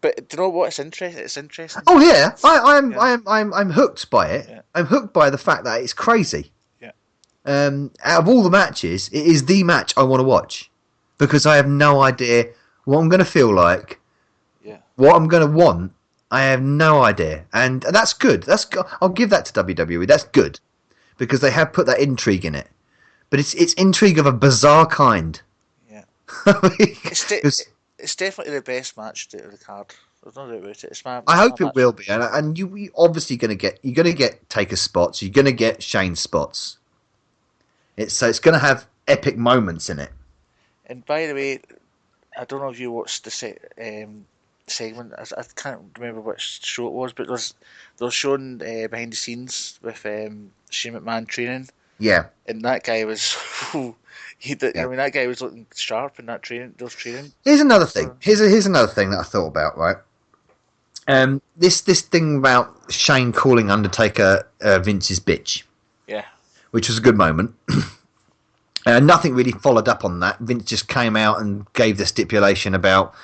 Speaker 3: But do you know what? It's interesting. It's interesting.
Speaker 2: Oh yeah, I'm hooked by it.
Speaker 3: Yeah.
Speaker 2: I'm hooked by the fact that it's crazy.
Speaker 3: Yeah.
Speaker 2: Out of all the matches, it is the match I want to watch because I have no idea what I'm going to feel like.
Speaker 3: Yeah.
Speaker 2: What I'm going to want, I have no idea, and that's good. I'll give that to WWE. That's good because they have put that intrigue in it, but it's intrigue of a bizarre kind.
Speaker 3: Yeah.
Speaker 2: It's
Speaker 3: It's definitely the best match of the card. There's no doubt about it.
Speaker 2: I hope it will be, and you obviously you're going to get Taker spots. You're going to get Shane spots. It's going to have epic moments in it.
Speaker 3: And by the way, I don't know if you watched the segment. I can't remember which show it was, but they were showing behind the scenes with Shane McMahon training.
Speaker 2: Yeah.
Speaker 3: And that guy was, I
Speaker 2: Yeah.
Speaker 3: mean, that guy was looking sharp in that training.
Speaker 2: Here's another thing. Here's another thing that I thought about. Right. This thing about Shane calling Undertaker Vince's bitch.
Speaker 3: Yeah.
Speaker 2: Which was a good moment. Nothing really followed up on that. Vince just came out and gave the stipulation about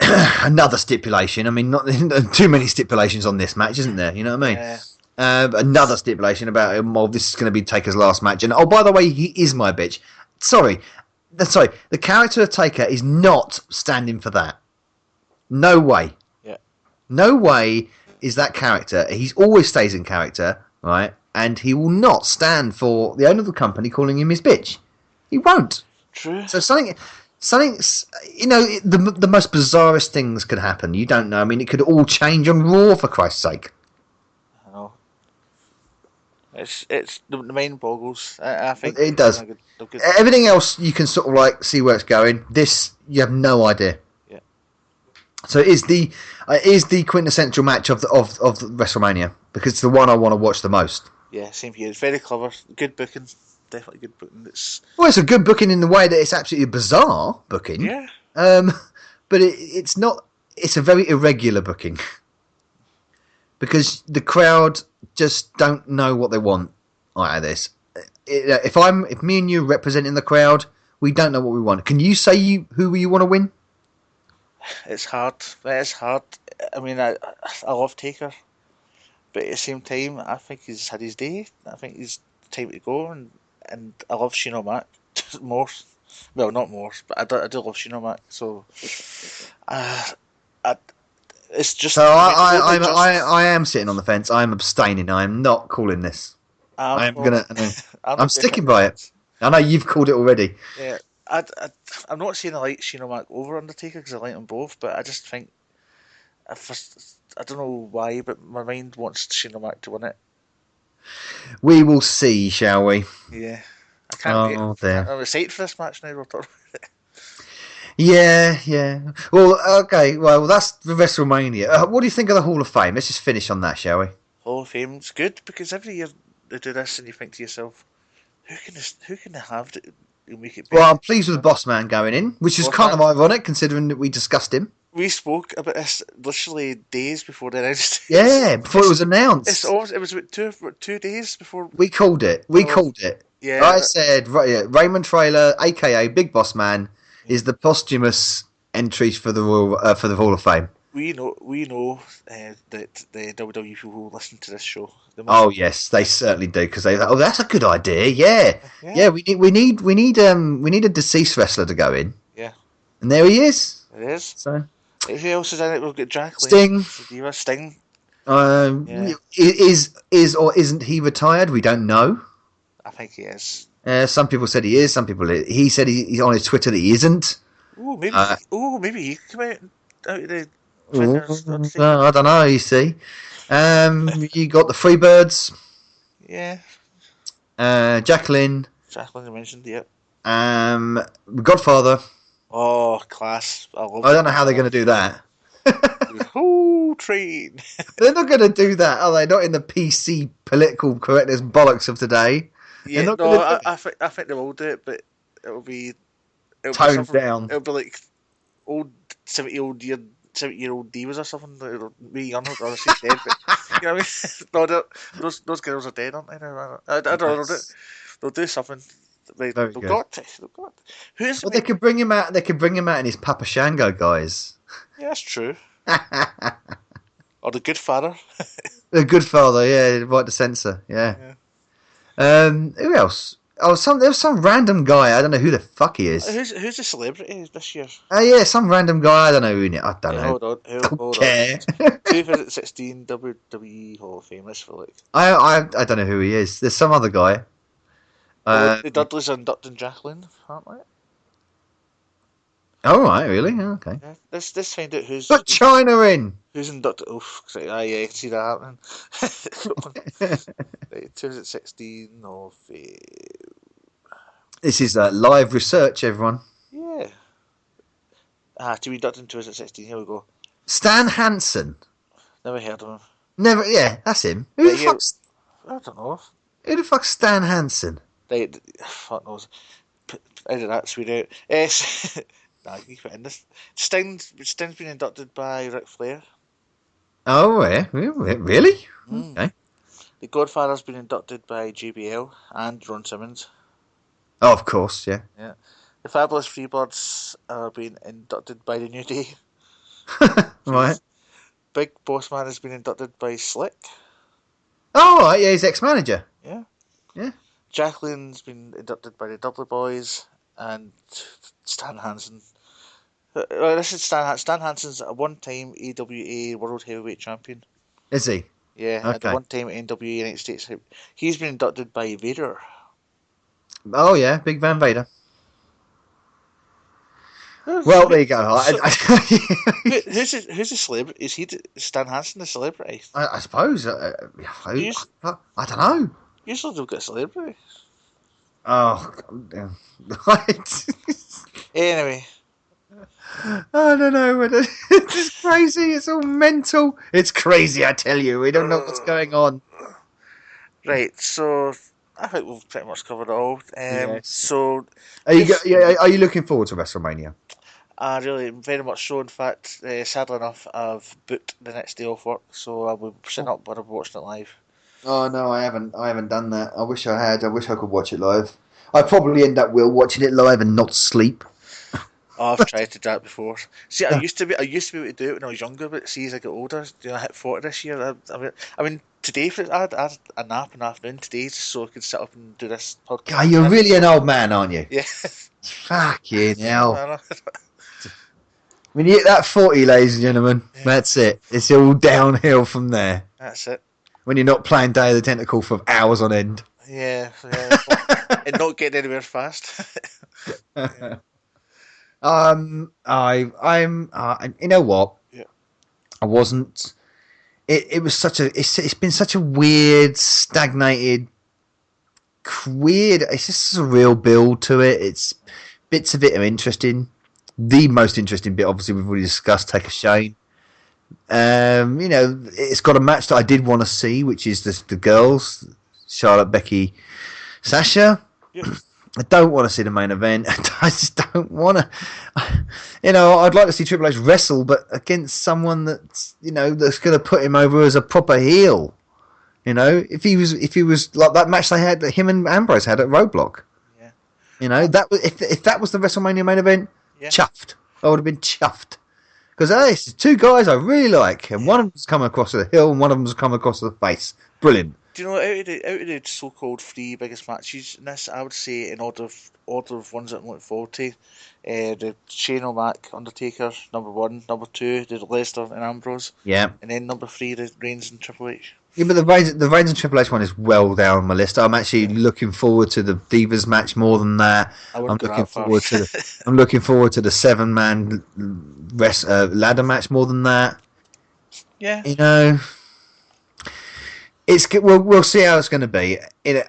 Speaker 2: another stipulation. I mean, not too many stipulations on this match, isn't there? You know what I mean?
Speaker 3: Yeah.
Speaker 2: Another stipulation about this is going to be Taker's last match. And by the way, he is my bitch. Sorry, the character of Taker is not standing for that. No way.
Speaker 3: Yeah.
Speaker 2: No way is that character. He always stays in character, right? And he will not stand for the owner of the company calling him his bitch. He won't.
Speaker 3: True.
Speaker 2: So something, the most bizarrest things could happen. You don't know. I mean, it could all change on Raw, for Christ's sake.
Speaker 3: I know. It's the mind boggles. I think
Speaker 2: It does.
Speaker 3: they're good.
Speaker 2: Everything else you can sort of like see where it's going. This you have no idea.
Speaker 3: Yeah.
Speaker 2: So it is the quintessential match of the WrestleMania because it's the one I want to watch the most.
Speaker 3: Yeah, same here. It's very clever. Good booking. Definitely good booking.
Speaker 2: It's a good booking in the way that it's absolutely bizarre booking.
Speaker 3: Yeah.
Speaker 2: But it's not. It's a very irregular booking because the crowd just don't know what they want out of this. If me and you representing the crowd, we don't know what we want. Can you say who you want to win?
Speaker 3: It's hard. It's hard. I mean, I love Taker, but at the same time, I think he's had his day. I think he's time to go, and I love Shino Mac more. Well, not more, but I do love Shino Mac. So, I, it's just.
Speaker 2: So I am sitting on the fence. I am abstaining. I am not calling this. I'm sticking by it. I know you've called it already.
Speaker 3: Yeah, I'm not saying I like Shino Mac over Undertaker because I like them both, but I just think I don't know why, but my mind wants Shino Mac to win it.
Speaker 2: We will see, shall we?
Speaker 3: Yeah, I can't wait.
Speaker 2: Dear.
Speaker 3: I'm excited for this match now. We're talking about it.
Speaker 2: Yeah. Well, okay. Well, that's the WrestleMania. What do you think of the Hall of Fame? Let's just finish on that, shall we?
Speaker 3: Hall of Fame's good because every year they do this, and you think to yourself, who can they have to make it better?
Speaker 2: Well, I'm pleased with the Boss Man going in, which is kind of ironic considering that we discussed him.
Speaker 3: We spoke about this literally days before they announced it.
Speaker 2: Yeah, before it was announced.
Speaker 3: It was about 2 days before.
Speaker 2: We called it.
Speaker 3: Yeah.
Speaker 2: I said Raymond Trailer, aka Big Boss Man, is the posthumous entry for the Hall of Fame.
Speaker 3: We know that the WWE people who listen to this show.
Speaker 2: Oh yes, they certainly do because they. Oh, that's a good idea. Yeah. We need a deceased wrestler to go in.
Speaker 3: Yeah.
Speaker 2: And there he is.
Speaker 3: It is.
Speaker 2: So.
Speaker 3: Who else is in it? We've got Jacqueline. Sting.
Speaker 2: Is or isn't he retired? We don't know.
Speaker 3: I think he is.
Speaker 2: Some people said he is. Some people he said he's on his Twitter that he isn't.
Speaker 3: Maybe he can come out of the.
Speaker 2: I don't know. You see, you got the Freebirds.
Speaker 3: Yeah.
Speaker 2: Jacqueline.
Speaker 3: Jacqueline, you mentioned, yep.
Speaker 2: Godfather.
Speaker 3: Oh, class!
Speaker 2: I don't know how they're going to do that.
Speaker 3: Whole train.
Speaker 2: They're not going to do that, are they? Not in the PC political correctness bollocks of today.
Speaker 3: Yeah, no, I think they will do it, but it'll be
Speaker 2: toned down.
Speaker 3: It'll be like old 70-year-old divas or something. It'll be young, obviously dead, but you know what I mean. No, those girls are dead, aren't they? I don't know. They'll do something. They've got to. Who's?
Speaker 2: Well, they could bring him out. They could bring him out in his Papa Shango guys.
Speaker 3: Yeah, that's true. Or the Good Father.
Speaker 2: The Good Father, yeah, right to censor, yeah. Who else? Oh, there was some random guy. I don't know who the fuck he is.
Speaker 3: Who's the celebrity this year?
Speaker 2: Oh yeah, some random guy. I don't know who. I don't know.
Speaker 3: Hold on.
Speaker 2: Don't care.
Speaker 3: 2016 WWE Hall of Fame. Let's look.
Speaker 2: I don't know who he is. There's some other guy.
Speaker 3: The Dudleys are inducting Jacqueline, aren't they?
Speaker 2: Oh right, really? Okay.
Speaker 3: Yeah, let's find out who's.
Speaker 2: Put China in.
Speaker 3: Who's inducted? Oof! Yeah, I can see that happening. Right, 2016 Hall of Fame.
Speaker 2: This is live research, everyone.
Speaker 3: Yeah. To be inducted in 2016. Here we go.
Speaker 2: Stan Hansen.
Speaker 3: Never heard of him.
Speaker 2: Never. Yeah, that's him. Who the fuck's?
Speaker 3: I don't know.
Speaker 2: Who the fuck's Stan Hansen?
Speaker 3: Fuck knows. I did that sweet out. Nah, you can keep it in this. Sting's been inducted by Ric Flair.
Speaker 2: Oh, yeah. Really? Okay.
Speaker 3: The Godfather's been inducted by JBL and Ron Simmons.
Speaker 2: Oh, of course, yeah.
Speaker 3: Yeah. The Fabulous Freebirds are being inducted by the New Day.
Speaker 2: Right.
Speaker 3: Big Boss Man has been inducted by Slick.
Speaker 2: Oh, right, yeah, he's ex-manager.
Speaker 3: Yeah.
Speaker 2: Yeah.
Speaker 3: Jacqueline's been inducted by the Dudley Boys and Stan Hansen. This is Stan Hansen's a one-time AWA World Heavyweight Champion.
Speaker 2: Is he?
Speaker 3: Yeah,
Speaker 2: okay.
Speaker 3: And a one-time NWA United States. He's been inducted by Vader.
Speaker 2: Oh yeah, Big Van Vader. Well, there you go.
Speaker 3: Who's a celebrity? Is Stan Hansen a celebrity?
Speaker 2: I suppose. I don't know.
Speaker 3: Usually they'll get a celebrity.
Speaker 2: Oh, right.
Speaker 3: Anyway.
Speaker 2: I don't know. It's just crazy. It's all mental. It's crazy, I tell you. We don't know what's going on.
Speaker 3: Right, so I think we've pretty much covered it all.
Speaker 2: Yes.
Speaker 3: So
Speaker 2: Are you looking forward to WrestleMania?
Speaker 3: I really very much so. In fact, sadly enough, I've booked the next day off work, so I will be sitting up when I'm watching it live.
Speaker 2: Oh no, I haven't. I haven't done that. I wish I had. I wish I could watch it live. I probably end up watching it live and not sleep.
Speaker 3: Oh, I've tried to do that before. See, I used to be able to do it when I was younger, but see, as I get older, I hit 40 this year. I mean, today I had a nap in the afternoon today, just so I could sit up and do this
Speaker 2: God,
Speaker 3: podcast.
Speaker 2: you're really an old man, aren't you?
Speaker 3: Yeah.
Speaker 2: Fucking hell.
Speaker 3: I know.
Speaker 2: When you hit that 40, ladies and gentlemen,
Speaker 3: Yeah.
Speaker 2: that's it. It's all downhill from there.
Speaker 3: That's it.
Speaker 2: When you're not playing Day of the Tentacle for hours on end.
Speaker 3: Yeah. And not getting anywhere fast. Yeah.
Speaker 2: You know what?
Speaker 3: Yeah.
Speaker 2: I wasn't. It was such a. It's been such a weird, stagnated, weird. It's just a real build to it. It's bits of it are interesting. The most interesting bit, obviously, we've already discussed. Take a Shane. It's got a match that I did want to see, which is the girls, Charlotte, Becky, Sasha.
Speaker 3: Yep.
Speaker 2: I don't want to see the main event. I just don't want to. I'd like to see Triple H wrestle, but against someone that's going to put him over as a proper heel. If he was like that match they had that him and Ambrose had at Roadblock.
Speaker 3: Yeah.
Speaker 2: That was if that was the WrestleMania main event, chuffed. I would have been chuffed. Because it's two guys I really like, and one of them's come across the heel, and one of them's come across the face. Brilliant.
Speaker 3: Do you know, out of the so-called three biggest matches in this, I would say in order of ones that I'm looking forward to, the Shane O'Mac, Undertaker, number one, number two, the Lesnar and Ambrose,
Speaker 2: Yeah.
Speaker 3: and then number three, the Reigns and Triple H.
Speaker 2: Yeah, but the Reigns and Triple H one is well down my list. I'm actually looking forward to the Divas match more than that. I'm looking forward to the 7-man ladder match more than that.
Speaker 3: Yeah.
Speaker 2: We'll see how it's going to be.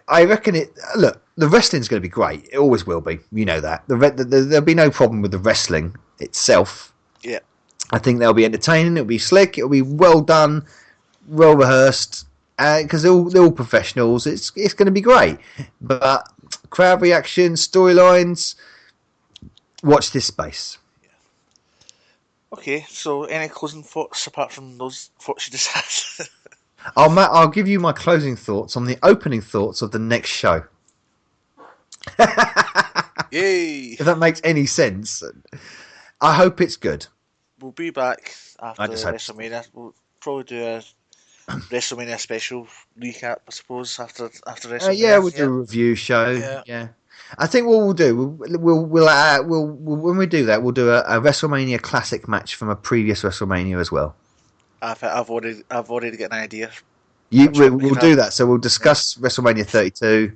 Speaker 2: I reckon it. Look, the wrestling's going to be great. It always will be. You know that. There'll be no problem with the wrestling itself.
Speaker 3: Yeah.
Speaker 2: I think they'll be entertaining. It'll be slick. It'll be well done, well rehearsed. Because they're all professionals. It's going to be great. But crowd reaction, storylines. Watch this space.
Speaker 3: Okay. So, any closing thoughts apart from those thoughts you just had?
Speaker 2: I'll give you my closing thoughts on the opening thoughts of the next show.
Speaker 3: Yay!
Speaker 2: If that makes any sense. I hope it's good.
Speaker 3: We'll be back after
Speaker 2: WrestleMania.
Speaker 3: We'll probably do a WrestleMania special recap, I suppose, after WrestleMania.
Speaker 2: We'll do a review show. Yeah. I think what we'll do, we'll when we do that, we'll do a WrestleMania classic match from a previous WrestleMania as well.
Speaker 3: I've already got an idea.
Speaker 2: We'll do that. So we'll discuss WrestleMania 32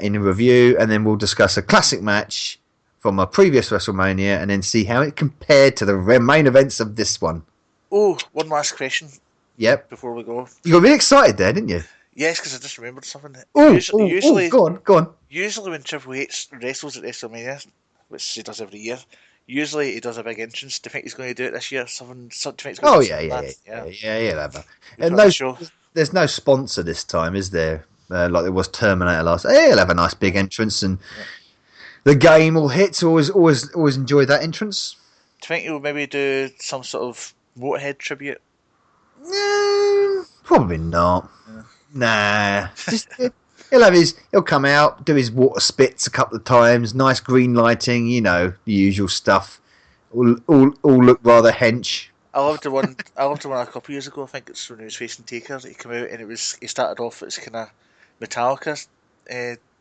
Speaker 2: in a review, and then we'll discuss a classic match from a previous WrestleMania, and then see how it compared to the main events of this one.
Speaker 3: Oh, one last question.
Speaker 2: Yep.
Speaker 3: Before we go,
Speaker 2: you got really excited there, didn't you?
Speaker 3: Yes, because I just remembered something.
Speaker 2: Usually, go on.
Speaker 3: Usually, when Triple H wrestles at WrestleMania, which he does every year, usually he does a big entrance. Do you think he's going to do it this year? And
Speaker 2: there's no sponsor this time, is there? Like there was Terminator last. He'll have a nice big entrance, and the game will hit. So always enjoy that entrance.
Speaker 3: Do you think he'll maybe do some sort of Motorhead tribute?
Speaker 2: Probably not. Nah. He'll come out, do his water spits a couple of times, nice green lighting, the usual stuff. All look rather hench.
Speaker 3: I loved the one a couple of years ago. I think it's when he was facing Taker. He came out and he started off as kind of Metallica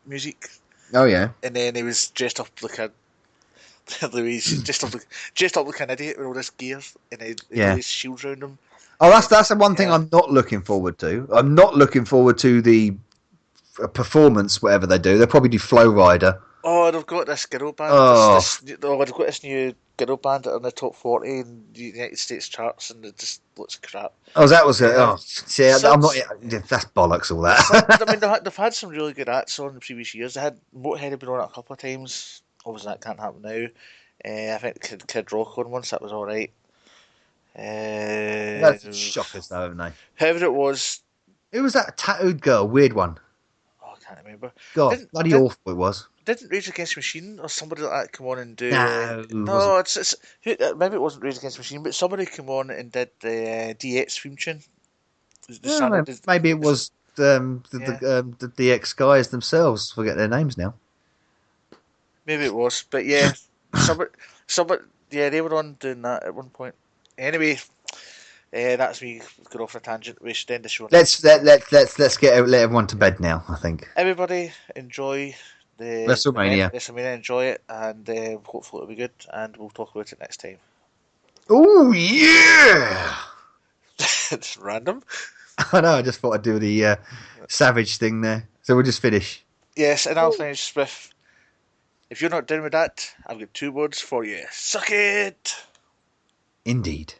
Speaker 3: music.
Speaker 2: Oh yeah.
Speaker 3: And then he was dressed up like a dressed up like an idiot with all this gear and he had his shields around him.
Speaker 2: Oh, that's the one thing I'm not looking forward to. I'm not looking forward to the performance, whatever they do. They'll probably do Flow Rider.
Speaker 3: Oh, they've got this girl band.
Speaker 2: Oh,
Speaker 3: They've got this new girl band that are in the top 40 in the United States charts, and it just looks crap.
Speaker 2: that was it.
Speaker 3: Uh,
Speaker 2: Oh, see, I'm
Speaker 3: some,
Speaker 2: not. That's bollocks. All
Speaker 3: I
Speaker 2: that.
Speaker 3: mean, they've had some really good acts on in previous years. They had Motorhead had been on it a couple of times. Obviously, that can't happen now. I think Kid Rock on once. That was all right.
Speaker 2: That's shockers, though, haven't they?
Speaker 3: However, it was.
Speaker 2: Who was that tattooed girl? Weird one.
Speaker 3: Oh, I can't remember.
Speaker 2: God,
Speaker 3: Didn't
Speaker 2: bloody
Speaker 3: did
Speaker 2: awful it was.
Speaker 3: didn't Rage Against the Machine or somebody like that come on and do the?
Speaker 2: No, it wasn't.
Speaker 3: No, maybe it wasn't Rage Against the Machine, but somebody came on and did the DX theme tune. The
Speaker 2: Yeah,
Speaker 3: standard,
Speaker 2: maybe it was
Speaker 3: yeah,
Speaker 2: the ex guys themselves. Forget their names now.
Speaker 3: maybe it was, but yeah, somebody, somebody, yeah, they were on doing that at one point. Anyway, that's me going off on a tangent. We should end the show now.
Speaker 2: Let's let everyone to bed now. I think
Speaker 3: Everybody enjoy the event,
Speaker 2: WrestleMania.
Speaker 3: WrestleMania, enjoy it, and hopefully it'll be good. And we'll talk about it next time.
Speaker 2: Oh yeah!
Speaker 3: It's random.
Speaker 2: I know. I just thought I'd do the savage thing there. So we'll just finish.
Speaker 3: Yes, and I'll finish with. If you're not done with that, I've got 2 words for you. Suck it!
Speaker 2: Indeed.